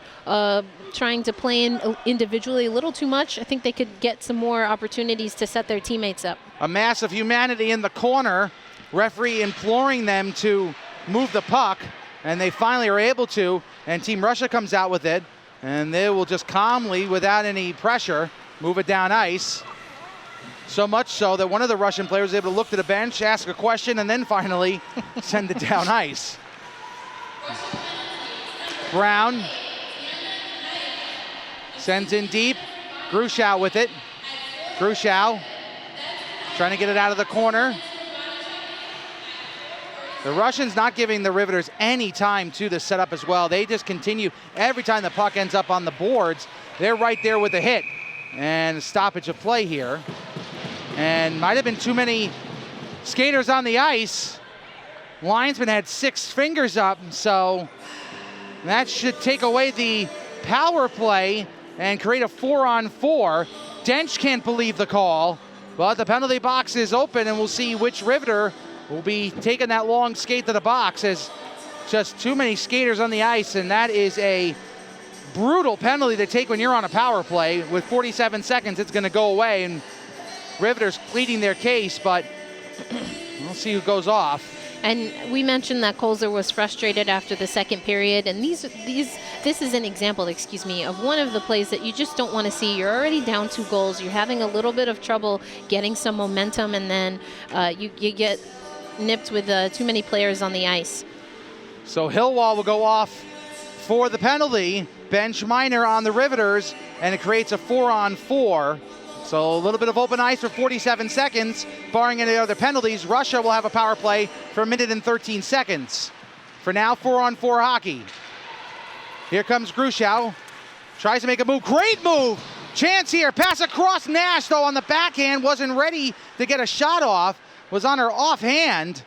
trying to play in individually a little too much. I think they could get some more opportunities to set their teammates up. A mass of humanity in the corner, referee imploring them to move the puck, and they finally are able to, and Team Russia comes out with it, and they will just calmly, without any pressure, move it down ice. So much so that one of the Russian players was able to look to the bench, ask a question, and then finally send it down ice. Brown sends in deep. Grushal with it. Grushal trying to get it out of the corner. The Russians not giving the Riveters any time to the setup as well. They just continue. Every time the puck ends up on the boards, they're right there with the hit. And a stoppage of play here. And might have been too many skaters on the ice. Linesman had 6 fingers up, so that should take away the power play and create a 4-on-4. Dench can't believe the call, but the penalty box is open, and we'll see which Riveter will be taking that long skate to the box. As just too many skaters on the ice, and that is a brutal penalty to take when you're on a power play. With 47 seconds, it's going to go away, and Riveters pleading their case, but we'll see who goes off. And we mentioned that Kolzer was frustrated after the second period, and this is an example, of one of the plays that you just don't want to see. You're already down 2 goals. You're having a little bit of trouble getting some momentum, and then you get nipped with too many players on the ice. So Hillwall will go off for the penalty. Bench Minor on the Riveters, and it creates a 4-on-4. So a little bit of open ice for 47 seconds. Barring any other penalties, Russia will have a power play for 1 minute and 13 seconds. For now, 4-on-4 hockey. Here comes Grushal. Tries to make a move. Great move! Chance here. Pass across Nash, though, on the backhand. Wasn't ready to get a shot off. Was on her offhand.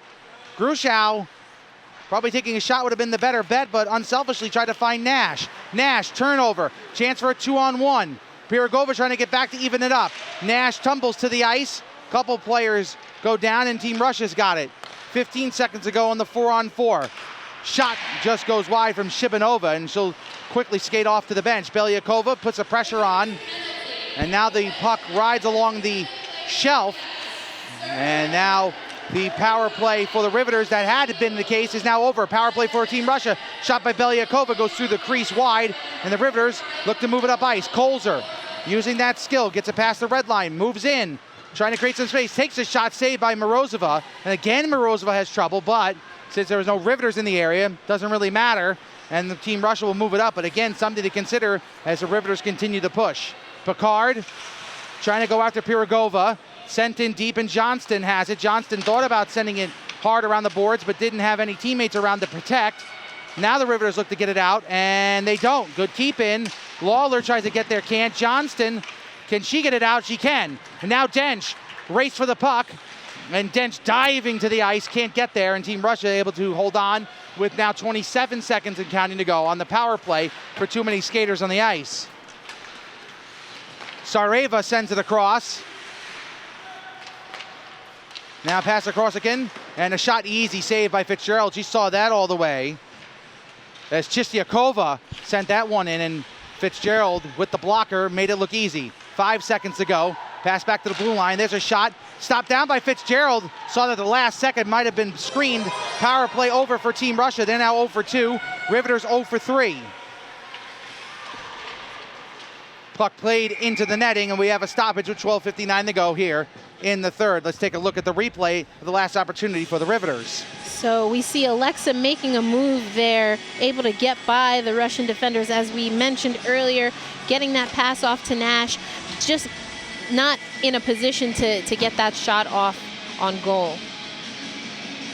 Grushal probably taking a shot would have been the better bet, but unselfishly tried to find Nash. Nash, turnover. Chance for a 2-on-1. Pirogova trying to get back to even it up. Nash tumbles to the ice. Couple players go down, and Team Russia's got it. 15 seconds ago on the 4-on-4. Shot just goes wide from Shibanova, and she'll quickly skate off to the bench. Belyakova puts the pressure on, and now the puck rides along the shelf. And now the power play for the Riveters that had been the case is now over. Power play for Team Russia. Shot by Belyakova goes through the crease wide, and the Riveters look to move it up ice. Kolzer using that skill, gets it past the red line, moves in, trying to create some space, takes a shot saved by Morozova. And again, Morozova has trouble, but since there was no Riveters in the area, doesn't really matter, and the Team Russia will move it up. But again, something to consider as the Riveters continue to push. Picard trying to go after Pirogova. Sent in deep, and Johnston has it. Johnston thought about sending it hard around the boards, but didn't have any teammates around to protect. Now the Riveters look to get it out, and they don't. Good keep in. Lawler tries to get there, can't. Johnston, can she get it out? She can. And now Dench, race for the puck. And Dench diving to the ice, can't get there, and Team Russia able to hold on with now 27 seconds and counting to go on the power play for too many skaters on the ice. Sareva sends it across. Now pass across again, and a shot easy save by Fitzgerald. She saw that all the way. As Chistiakova sent that one in, and Fitzgerald with the blocker made it look easy. 5 seconds to go. Pass back to the blue line. There's a shot. Stopped down by Fitzgerald. Saw that the last second might have been screened. Power play over for Team Russia. They're now 0 for 2. Riveters 0 for 3. Puck played into the netting, and we have a stoppage with 12:59 to go here in the third. Let's take a look at the replay of the last opportunity for the Riveters. So we see Alexa making a move there, able to get by the Russian defenders, as we mentioned earlier, getting that pass off to Nash, just not in a position to get that shot off on goal.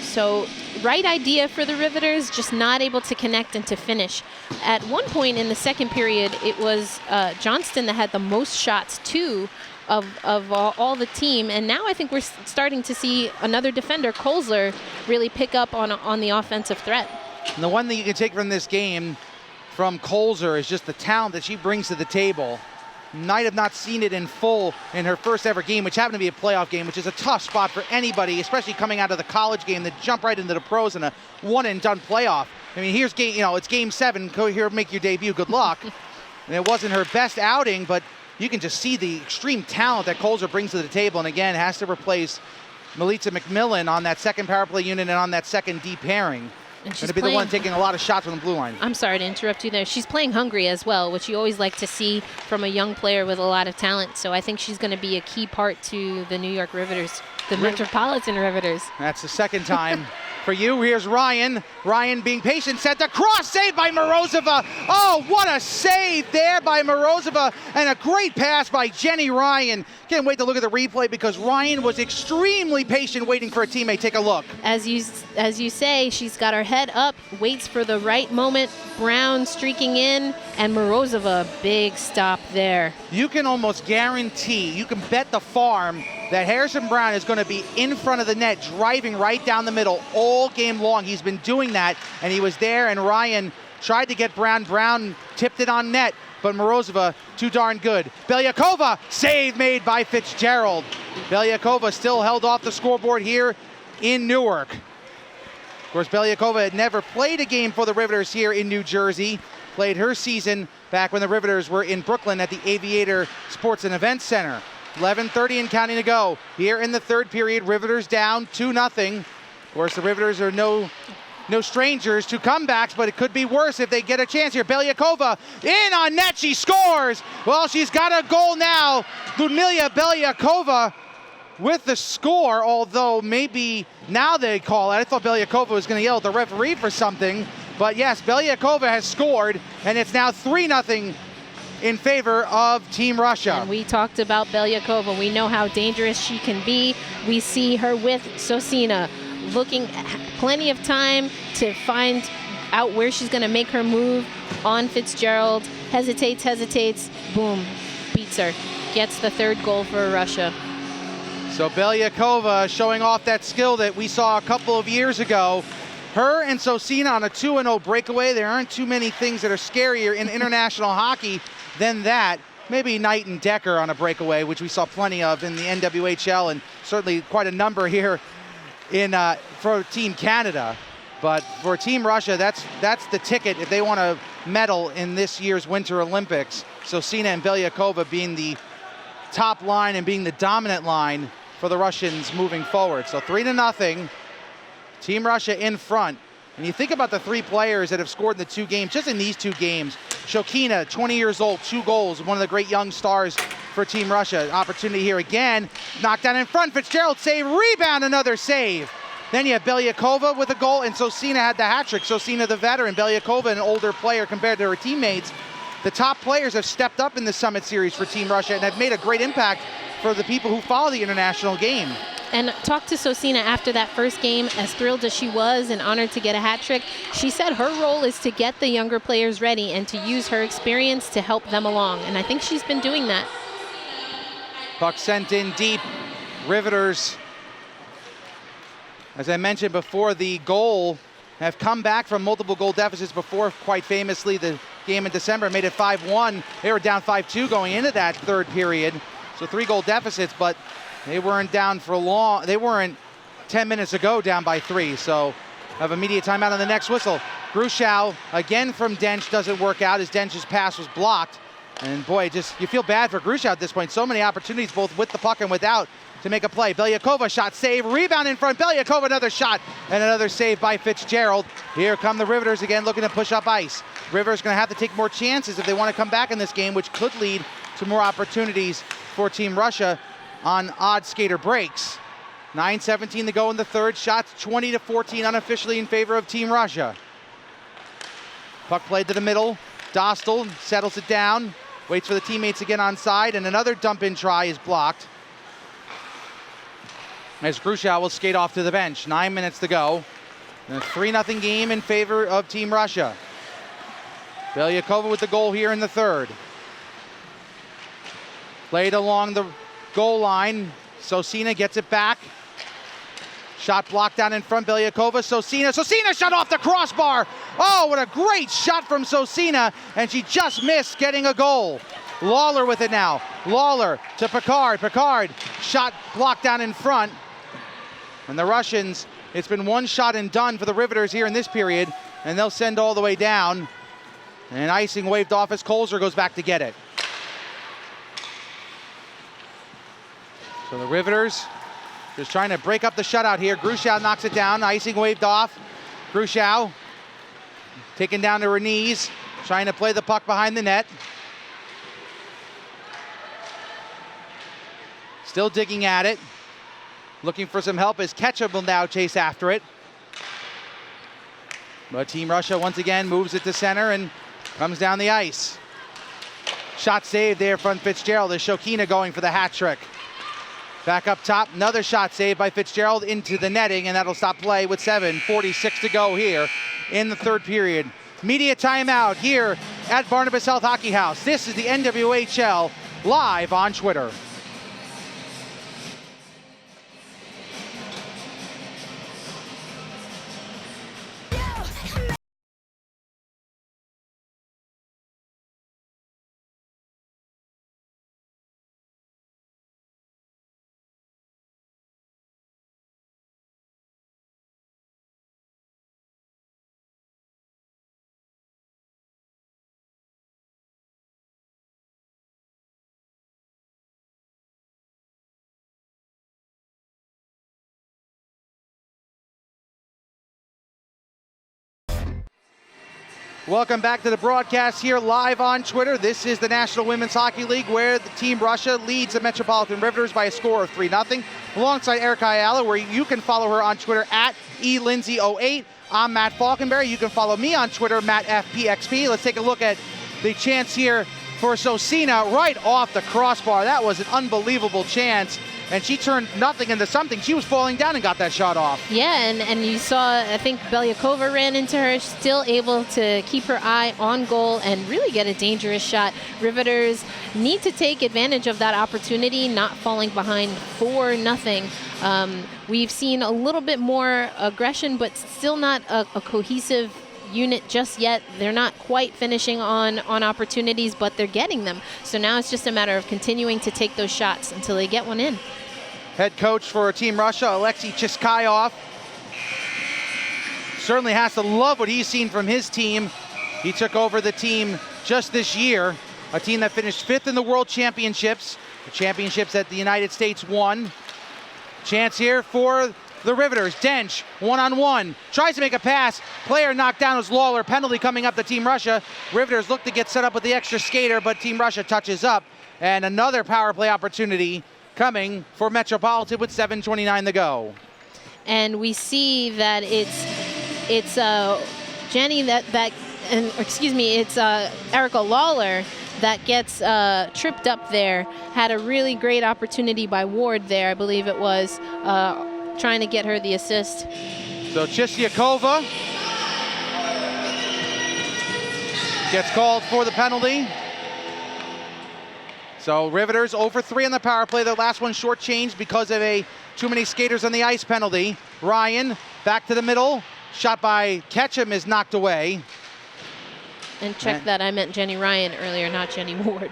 So right idea for the Riveters, just not able to connect and to finish. At one point in the second period, it was Johnston that had the most shots too of all the team, and now I think we're starting to see another defender, Kolzler, really pick up on the offensive threat. And the one thing you can take from this game from Kolzler is just the talent that she brings to the table. Might have not seen it in full in her first ever game, which happened to be a playoff game, which is a tough spot for anybody, especially coming out of the college game, that jump right into the pros in a one and done playoff. I mean, here's game, it's game 7. Go here, make your debut. Good luck. And it wasn't her best outing, but you can just see the extreme talent that Kolzler brings to the table. And again, has to replace Melissa McMillan on that second power play unit and on that second D pairing. And she's going to be the one taking a lot of shots from the blue line. I'm sorry to interrupt you there. She's playing hungry as well, which you always like to see from a young player with a lot of talent. So I think she's going to be a key part to the New York Riveters, the Metropolitan Riveters. That's the second time for you. Here's Ryan. Ryan being patient, sent across, saved by Morozova. Oh, what a save there by Morozova, and a great pass by Jenny Ryan. Can't wait to look at the replay because Ryan was extremely patient waiting for a teammate. Take a look. As you say, she's got her head up, waits for the right moment. Brown streaking in, and Morozova, big stop there. You can almost guarantee, you can bet the farm that Harrison Brown is going to be in front of the net, driving right down the middle all game long. He's been doing that, and he was there, and Ryan tried to get Brown. Brown tipped it on net, but Morozova, too darn good. Belyakova, save made by Fitzgerald. Belyakova still held off the scoreboard here in Newark. Of course, Belyakova had never played a game for the Riveters here in New Jersey. Played her season back when the Riveters were in Brooklyn at the Aviator Sports and Events Center. 11:30 and counting to go. Here in the third period, Riveters down 2-0. Of course, the Riveters are no strangers to comebacks, but it could be worse if they get a chance here. Belyakova in on net, she scores. Well, she's got a goal now. Ludmila Belyakova with the score, although maybe now they call it. I thought Belyakova was going to yell at the referee for something. But yes, Belyakova has scored, and it's now 3-0 in favor of Team Russia. And we talked about Belyakova. We know how dangerous she can be. We see her with Sosina, looking plenty of time to find out where she's going to make her move on Fitzgerald. Hesitates, boom, beats her. Gets the third goal for Russia. So Belyakova showing off that skill that we saw a couple of years ago. Her and Sosina on a 2-0 breakaway. There aren't too many things that are scarier in international hockey than that. Maybe Knight and Decker on a breakaway, which we saw plenty of in the NWHL, and certainly quite a number here for Team Canada. But for Team Russia, that's the ticket if they want to medal in this year's Winter Olympics. Sosina and Belyakova being the top line and being the dominant line for the Russians moving forward. So 3-0. Team Russia in front. And you think about the three players that have scored in the two games, just in these two games. Shokina, 20 years old, 2 goals, one of the great young stars for Team Russia. Opportunity here again, knocked down in front. Fitzgerald save, rebound, another save. Then you have Belyakova with a goal, and Sosina had the hat trick. Sosina, the veteran, Belyakova, an older player compared to her teammates. The top players have stepped up in the Summit Series for Team Russia and have made a great impact for the people who follow the international game. And talked to Sosina after that first game, as thrilled as she was and honored to get a hat trick. She said her role is to get the younger players ready and to use her experience to help them along. And I think she's been doing that. Puck sent in deep. Riveters, as I mentioned before, the goal have come back from multiple goal deficits before. Quite famously, the game in December made it 5-1. They were down 5-2 going into that third period. So 3 goal deficits, but they weren't down for long. They weren't 10 minutes ago down by 3. So have immediate timeout on the next whistle. Grushow again from Dench doesn't work out as Dench's pass was blocked. And boy, just you feel bad for Grushow at this point. So many opportunities both with the puck and without to make a play. Belyakova shot, save, rebound in front. Belyakova another shot and another save by Fitzgerald. Here come the Riveters again looking to push up ice. Riveters going to have to take more chances if they want to come back in this game, which could lead to more opportunities for Team Russia on odd skater breaks. 9:17 to go in the third. Shots 20-14 unofficially in favor of Team Russia. Puck played to the middle. Dostal settles it down, waits for the teammates again on side, and another dump-in try is blocked. As Grushow will skate off to the bench. 9 minutes to go. And a 3-0 game in favor of Team Russia. Belyakova with the goal here in the third. Played along the goal line. Sosina gets it back. Shot blocked down in front. Belyakova. Sosina shot off the crossbar. Oh, what a great shot from Sosina. And she just missed getting a goal. Lawler with it now. Lawler to Picard. Picard shot blocked down in front. And the Russians, it's been one shot and done for the Riveters here in this period. And they'll send all the way down. And icing waved off as Colzer goes back to get it. So the Riveters just trying to break up the shutout here. Grushow knocks it down. Icing waved off. Grushow taken down to her knees, trying to play the puck behind the net. Still digging at it. Looking for some help as Ketchum will now chase after it. But Team Russia once again moves it to center and comes down the ice. Shot saved there from Fitzgerald as Shokina going for the hat trick. Back up top, another shot saved by Fitzgerald into the netting, and that'll stop play with 7:46 to go here in the third period. Media timeout here at Barnabas Health Hockey House. This is the NWHL live on Twitter. Welcome back to the broadcast here live on Twitter. This is the National Women's Hockey League where the Team Russia leads the Metropolitan Riveters by a score of 3-0. Alongside Erica Ayala, where you can follow her on Twitter at elindsay08. I'm Matt Falkenberry. You can follow me on Twitter, MattFPXP. Let's take a look at the chance here for Sosina right off the crossbar. That was an unbelievable chance. And she turned nothing into something. She was falling down and got that shot off. Yeah, and you saw, I think Belyakova ran into her, still able to keep her eye on goal and really get a dangerous shot. Riveters need to take advantage of that opportunity, not falling behind 4-0. We've seen a little bit more aggression, but still not a cohesive unit just yet. They're not quite finishing on opportunities, but they're getting them. So now it's just a matter of continuing to take those shots until they get one in. Head coach for Team Russia, Alexei Chiskayov, certainly has to love what he's seen from his team. He took over the team just this year, a team that finished 5th in the World Championships, the championships that the United States won. Chance here for the Riveters. Dench, one-on-one, tries to make a pass. Player knocked down as Lawler. Penalty coming up to Team Russia. Riveters look to get set up with the extra skater, but Team Russia touches up. And another power play opportunity coming for Metropolitan with 7:29 to go. And we see that it's Jenny it's Erica Lawler that gets tripped up there. Had a really great opportunity by Ward there, I believe it was, trying to get her the assist. So Chisyakova gets called for the penalty. So Riveters 0 for 3 on the power play. The last one shortchanged because of a too many skaters on the ice penalty. Ryan back to the middle. Shot by Ketchum is knocked away. And check that, I meant Jenny Ryan earlier, not Jenny Ward.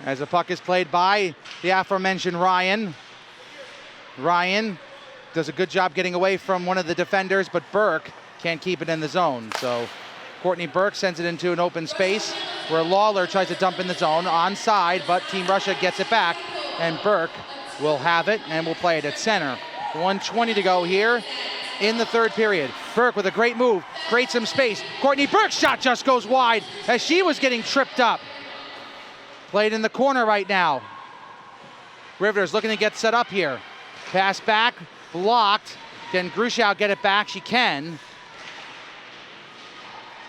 As the puck is played by the aforementioned Ryan. Ryan does a good job getting away from one of the defenders, but Burke can't keep it in the zone. So Courtney Burke sends it into an open space where Lawler tries to dump in the zone onside, but Team Russia gets it back, and Burke will have it and will play it at center. 1:20 to go here in the third period. Burke with a great move, creates some space. Courtney Burke's shot just goes wide as she was getting tripped up. Played in the corner right now. Riveters looking to get set up here. Pass back, blocked. Can Grushow get it back? She can.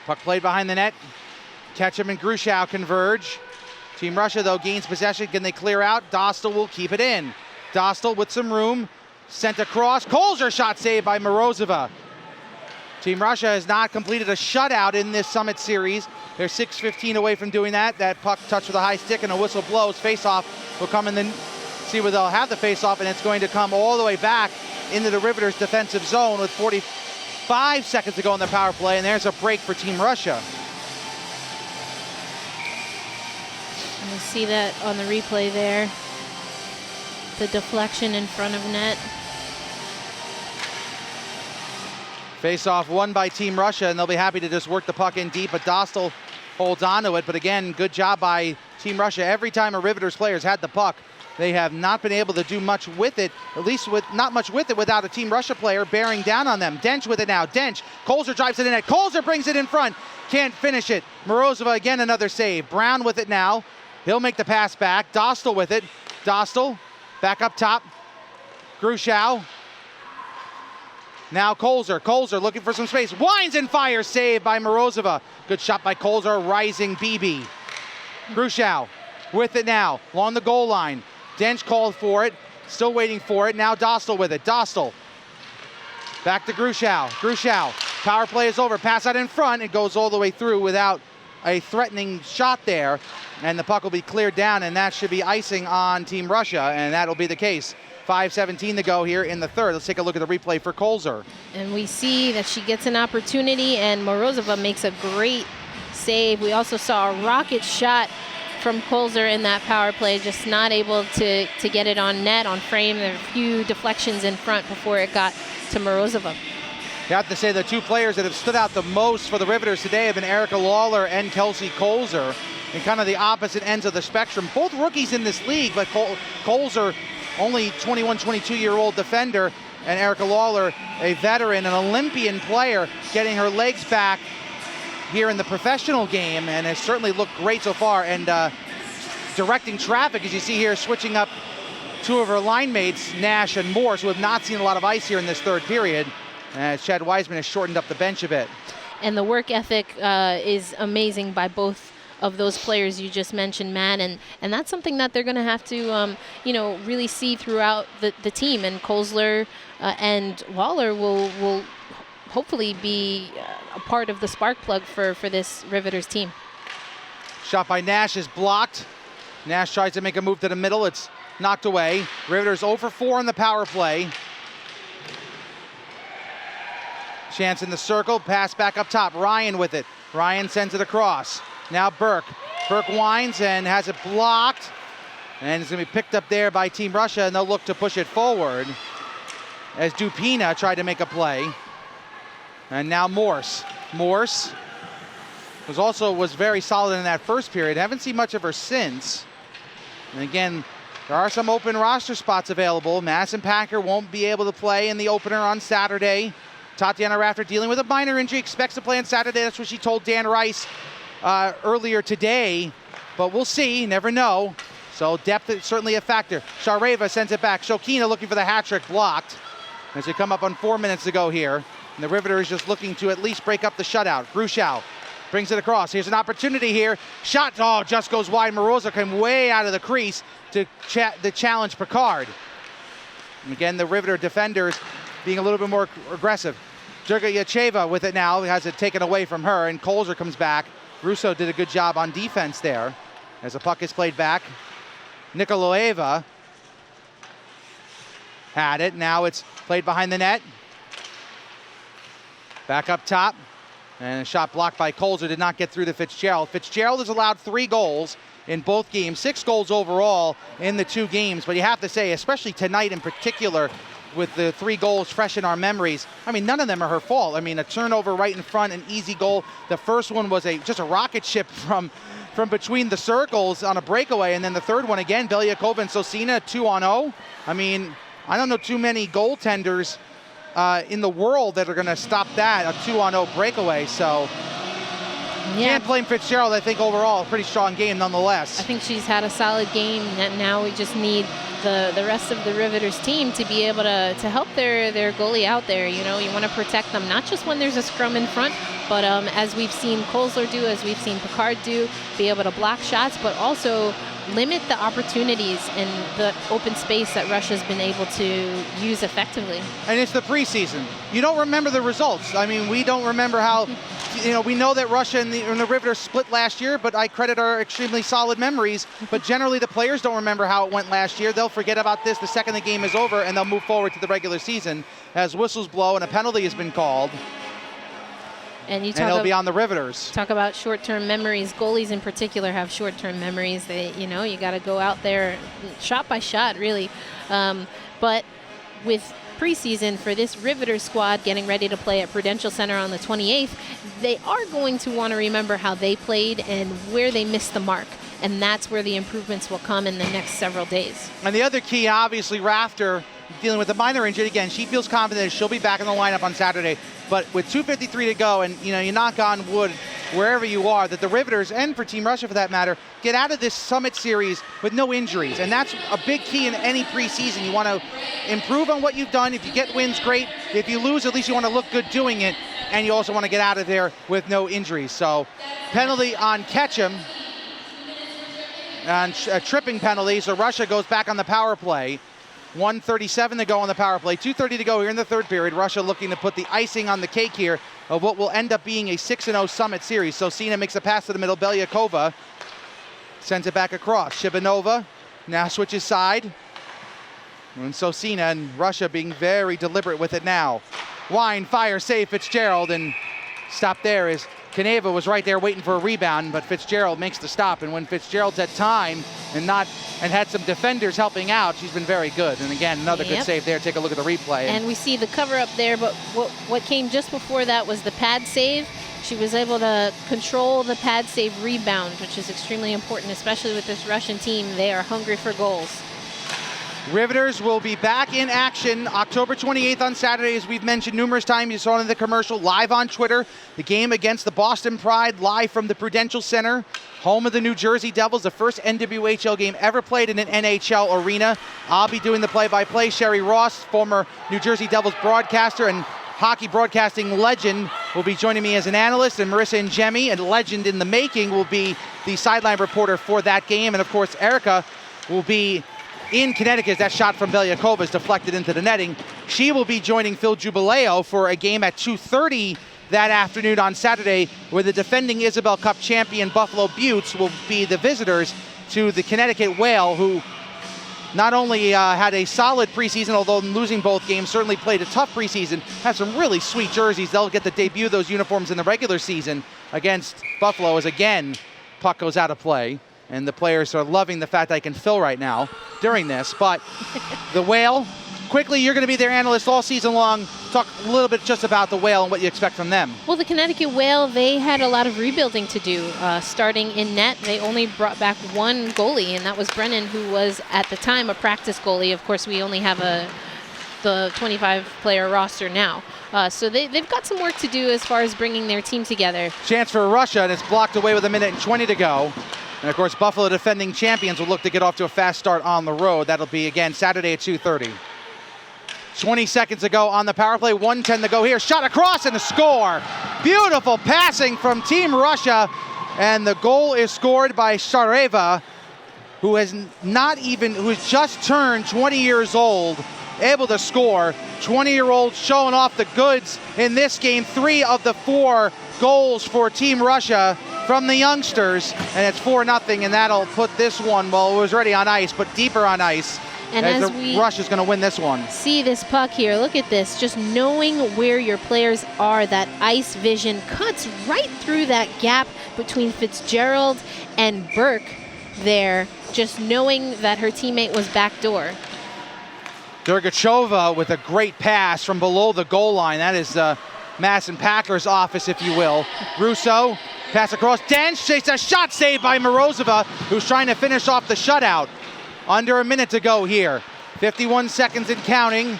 Puck played behind the net. Ketchum and Grushow converge. Team Russia, though, gains possession. Can they clear out? Dostal will keep it in. Dostal with some room. Sent across. Kolzer shot saved by Morozova. Team Russia has not completed a shutout in this Summit Series. They're 6:15 away from doing that. That puck touched with a high stick and a whistle blows. Face-off will come in the... See where they'll have the face-off, and it's going to come all the way back into the Riveters' defensive zone with 45 seconds to go on the power play, and there's a break for Team Russia. And you see that on the replay there. The deflection in front of net. Face-off won by Team Russia, and they'll be happy to just work the puck in deep, but Dostal holds on to it. But again, good job by Team Russia. Every time a Riveters player's had the puck, they have not been able to do much with it, at least with not much with it without a Team Russia player bearing down on them. Dench with it now. Dench. Kolzer drives it in net. Kolzer brings it in front. Can't finish it. Morozova again another save. Brown with it now. He'll make the pass back. Dostal with it. Dostal back up top. Grushow. Now Kolzer. Kolzer looking for some space. Winds and fires. Save by Morozova. Good shot by Kolzer. Rising BB. Grushow with it now. Along the goal line. Dench called for it, still waiting for it. Now Dostal with it. Dostal. Back to Grushow. Grushow. Power play is over. Pass out in front. It goes all the way through without a threatening shot there. And the puck will be cleared down, and that should be icing on Team Russia, and that'll be the case. 5:17 to go here in the third. Let's take a look at the replay for Kolzer. And we see that she gets an opportunity, and Morozova makes a great save. We also saw a rocket shot from Kolzer in that power play, just not able to get it on net, on frame. There were a few deflections in front before it got to Morozova. You have to say the two players that have stood out the most for the Riveters today have been Erica Lawler and Kelsey Kolzer, in kind of the opposite ends of the spectrum. Both rookies in this league, but Kolzer, only 21, 22-year-old defender, and Erica Lawler, a veteran, an Olympian player, getting her legs back here in the professional game, and has certainly looked great so far, and directing traffic, as you see here, switching up two of her line mates, Nash and Morse, who have not seen a lot of ice here in this third period, as Chad Wiseman has shortened up the bench a bit. And the work ethic is amazing by both of those players you just mentioned, Matt, and that's something that they're going to have to really see throughout the team, and Kolzer and Lawler will hopefully be a part of the spark plug for this Riveters team. Shot by Nash is blocked. Nash tries to make a move to the middle. It's knocked away. Riveters 0 for 4 on the power play. Chance in the circle. Pass back up top. Ryan with it. Ryan sends it across. Now Burke. Burke winds and has it blocked. And it's going to be picked up there by Team Russia, and they'll look to push it forward as Dupina tried to make a play. And now Morse. Morse was very solid in that first period. Haven't seen much of her since. And again, there are some open roster spots available. Madison Packer won't be able to play in the opener on Saturday. Tatiana Rafter dealing with a minor injury, expects to play on Saturday. That's what she told Dan Rice earlier today. But we'll see, never know. So depth is certainly a factor. Shareva sends it back. Shokina looking for the hat trick, blocked. As we come up on 4 minutes to go here. And the Riveters just looking to at least break up the shutout. Grushow Brings it across. Here's an opportunity here. Shot, oh, just goes wide. Moroza came way out of the crease to challenge Picard. And again, the Riveter defenders being a little bit more aggressive. Jurgayacheva with it now, has it taken away from her, and Kolzer comes back. Russo did a good job on defense there as the puck is played back. Nikolaeva had it. Now it's played behind the net. Back up top. And a shot blocked by Kolzer, did not get through to Fitzgerald. Fitzgerald has allowed 3 goals in both games, 6 goals overall in the 2 games. But you have to say, especially tonight in particular, with the 3 goals fresh in our memories, I mean, none of them are her fault. I mean, a turnover right in front, an easy goal. The first one was just a rocket ship from between the circles on a breakaway. And then the third one, again, Belyakova and Sosina, 2-on-0. I mean, I don't know too many goaltenders in the world that are going to stop that, a 2-on-0 breakaway. So can't blame Fitzgerald. I think overall a pretty strong game nonetheless. I think she's had a solid game, and now we just need the rest of the Riveters team to be able to help their goalie out there. You know, you want to protect them, not just when there's a scrum in front, but as we've seen Kolzer do, as we've seen Picard do, be able to block shots, but also limit the opportunities and the open space that Russia's been able to use effectively. And it's the preseason. You don't remember the results. I mean, we don't remember how, you know, we know that Russia and the Riveters split last year, but I credit our extremely solid memories. But generally the players don't remember how it went last year. They'll forget about this the second the game is over, and they'll move forward to the regular season as whistles blow and a penalty has been called. And it'll be on the Riveters. Talk about short-term memories. Goalies in particular have short-term memories. They, you know, you got to go out there shot by shot, really. But with preseason for this Riveters squad getting ready to play at Prudential Center on the 28th, they are going to want to remember how they played and where they missed the mark. And that's where the improvements will come in the next several days. And the other key, obviously, Rafter dealing with a minor injury. Again, she feels confident she'll be back in the lineup on Saturday. But with 2:53 to go, and you know, you knock on wood wherever you are, that the Riveters, and for Team Russia for that matter, get out of this Summit Series with no injuries. And that's a big key in any preseason. You want to improve on what you've done. If you get wins, great. If you lose, at least you want to look good doing it. And you also want to get out of there with no injuries. So penalty on Ketchum, and a tripping penalty. So Russia goes back on the power play. 1:37 to go on the power play. 2:30 to go here in the third period. Russia looking to put the icing on the cake here of what will end up being a 6-0 Summit Series. So Sina makes a pass to the middle. Belyakova sends it back across. Shibanova now switches side. And Sosina and Russia being very deliberate with it now. Wine, fire, save Fitzgerald, and stop there is Kaneva was right there waiting for a rebound, but Fitzgerald makes the stop. And when Fitzgerald's had time and had some defenders helping out, she's been very good. And again, another good save there. Take a look at the replay. And we see the cover up there, but what came just before that was the pad save. She was able to control the pad save rebound, which is extremely important, especially with this Russian team. They are hungry for goals. Riveters will be back in action October 28th on Saturday, as we've mentioned numerous times. You saw it in the commercial, live on Twitter. The game against the Boston Pride, live from the Prudential Center, home of the New Jersey Devils, the first NWHL game ever played in an NHL arena. I'll be doing the play-by-play. Sherry Ross, former New Jersey Devils broadcaster and hockey broadcasting legend, will be joining me as an analyst, and Marissa Ngemi, a legend in the making, will be the sideline reporter for that game. And of course, Erica will be in Connecticut. That shot from Belyakova is deflected into the netting. She will be joining Phil Jubileo for a game at 2:30 that afternoon on Saturday, where the defending Isabel Cup champion Buffalo Buttes will be the visitors to the Connecticut Whale, who not only had a solid preseason, although losing both games, certainly played a tough preseason, have some really sweet jerseys. They'll get to debut those uniforms in the regular season against Buffalo, as again, puck goes out of play. And the players are loving the fact I can fill right now during this. But the Whale, quickly, you're going to be their analyst all season long. Talk a little bit just about the Whale and what you expect from them. Well, the Connecticut Whale, they had a lot of rebuilding to do. Starting in net, they only brought back one goalie, and that was Brennan, who was at the time a practice goalie. Of course, we only have the 25-player roster now. So they've got some work to do as far as bringing their team together. Chance for Russia, and it's blocked away with 1:20 to go. And of course, Buffalo, defending champions, will look to get off to a fast start on the road. That'll be, again, Saturday at 2:30. 20 seconds to go on the power play, 1:10 to go here. Shot across and a score. Beautiful passing from Team Russia, and the goal is scored by Shareva, who has just turned 20 years old, able to score. 20-year-old showing off the goods in this game. 3 of the 4 goals for Team Russia from the youngsters, and it's 4-0, and that'll put this one, well, it was already on ice, but deeper on ice. And as we Russia's going to win this one. See this puck here, look at this. Just knowing where your players are, that ice vision cuts right through that gap between Fitzgerald and Burke there, just knowing that her teammate was backdoor. Dergachova with a great pass from below the goal line. That is Madison Packer's office, if you will. Russo, pass across. Dench, it's a shot saved by Morozova, who's trying to finish off the shutout. Under a minute to go here. 51 seconds and counting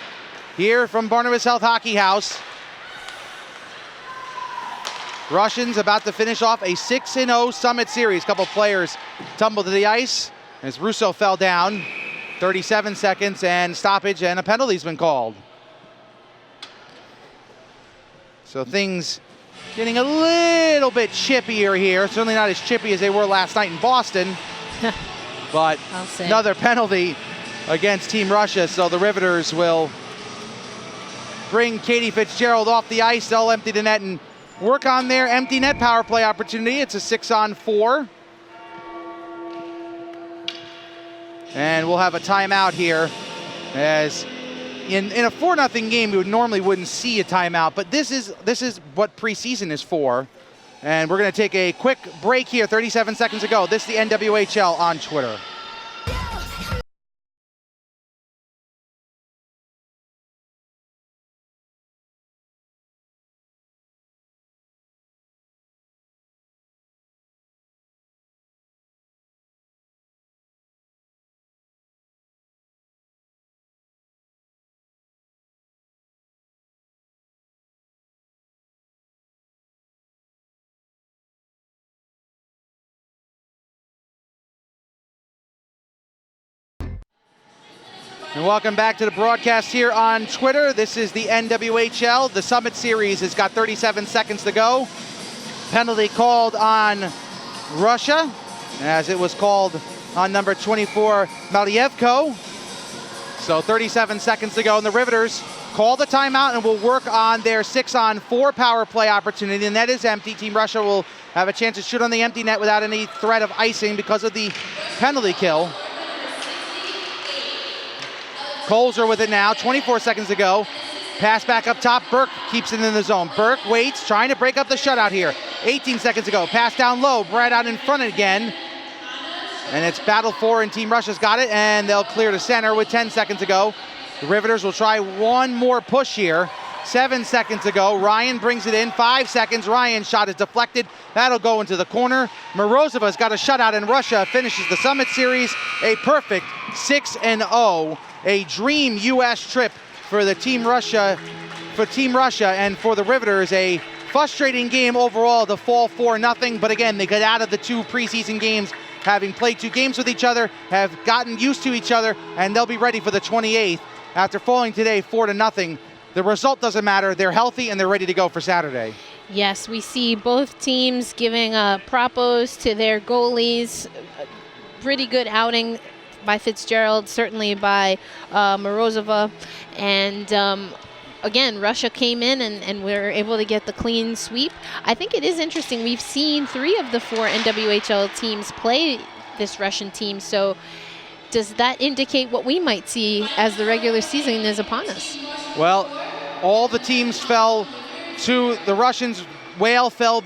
here from Barnabas Health Hockey House. Russians about to finish off a 6-0 Summit Series. A couple players tumbled to the ice as Russo fell down. 37 seconds and stoppage, and a penalty's been called. So things getting a little bit chippier here. Certainly not as chippy as they were last night in Boston. But another penalty against Team Russia, so the Riveters will bring Katie Fitzgerald off the ice. They'll empty the net and work on their empty net power play opportunity. It's a 6-on-4. And we'll have a timeout here, as in a 4-0 game, we normally wouldn't see a timeout, but this is what preseason is for. And we're going to take a quick break here, 37 seconds to go. This is the NWHL on Twitter. And welcome back to the broadcast here on Twitter. This is the NWHL. The Summit Series has got 37 seconds to go. Penalty called on Russia, as it was called on number 24, Malievko. So 37 seconds to go, and the Riveters call the timeout and will work on their 6-on-4 power play opportunity. The net is empty. Team Russia will have a chance to shoot on the empty net without any threat of icing because of the penalty kill. Colzer with it now, 24 seconds to go. Pass back up top, Burke keeps it in the zone. Burke waits, trying to break up the shutout here. 18 seconds to go, pass down low, Brad out in front again. And it's battle for, and Team Russia's got it, and they'll clear to center with 10 seconds to go. The Riveters will try one more push here. 7 seconds to go, Ryan brings it in, 5 seconds, Ryan's shot is deflected. That'll go into the corner. Morozova's got a shutout, and Russia finishes the Summit Series a perfect 6-0. A dream U.S. trip for Team Russia, and for the Riveters, a frustrating game overall to fall 4-0. But again, they got out of the 2 preseason games, having played 2 games with each other, have gotten used to each other, and they'll be ready for the 28th after falling today 4-0. The result doesn't matter. They're healthy and they're ready to go for Saturday. Yes, we see both teams giving propos to their goalies. Pretty good outing by Fitzgerald, certainly by Morozova. And again, Russia came in and we were able to get the clean sweep. I think it is interesting. We've seen 3 of the 4 NWHL teams play this Russian team. So does that indicate what we might see as the regular season is upon us? Well, all the teams fell to the Russians. Whale fell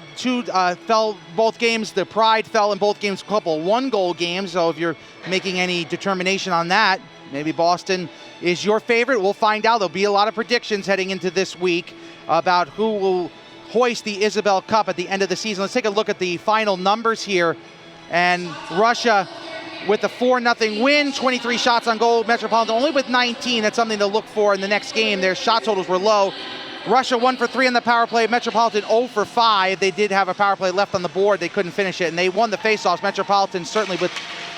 both games. The Pride fell in both games, a couple 1-goal games. So if you're making any determination on that, maybe Boston is your favorite. We'll find out. There'll be a lot of predictions heading into this week about who will hoist the Isabel Cup at the end of the season. Let's take a look at the final numbers here. And Russia with the 4-0 win, 23 shots on goal. Metropolitan only with 19. That's something to look for in the next game. Their shot totals were low. Russia 1 for 3 on the power play. Metropolitan 0 for 5. They did have a power play left on the board. They couldn't finish it, and they won the faceoffs. Metropolitan certainly with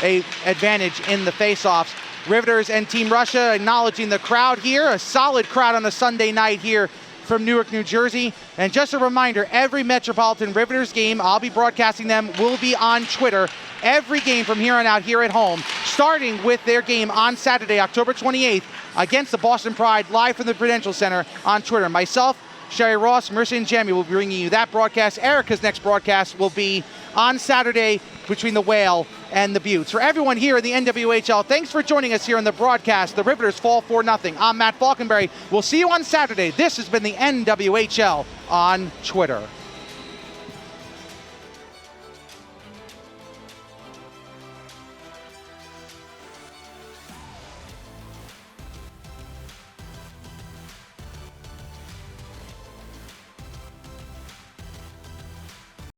a advantage in the faceoffs. Riveters and Team Russia, acknowledging the crowd here. A solid crowd on a Sunday night here from Newark, New Jersey. And just a reminder, every Metropolitan Riveters game, I'll be broadcasting them, will be on Twitter. Every game from here on out here at home, starting with their game on Saturday, October 28th, against the Boston Pride, live from the Prudential Center on Twitter. Myself, Sherry Ross, Marissa and Jamie will be bringing you that broadcast. Erica's next broadcast will be on Saturday between the Whale and the Buttes. For everyone here in the NWHL, thanks for joining us here in the broadcast. The Riveters fall 4-0. I'm Matt Falkenberry. We'll see you on Saturday. This has been the NWHL on Twitter.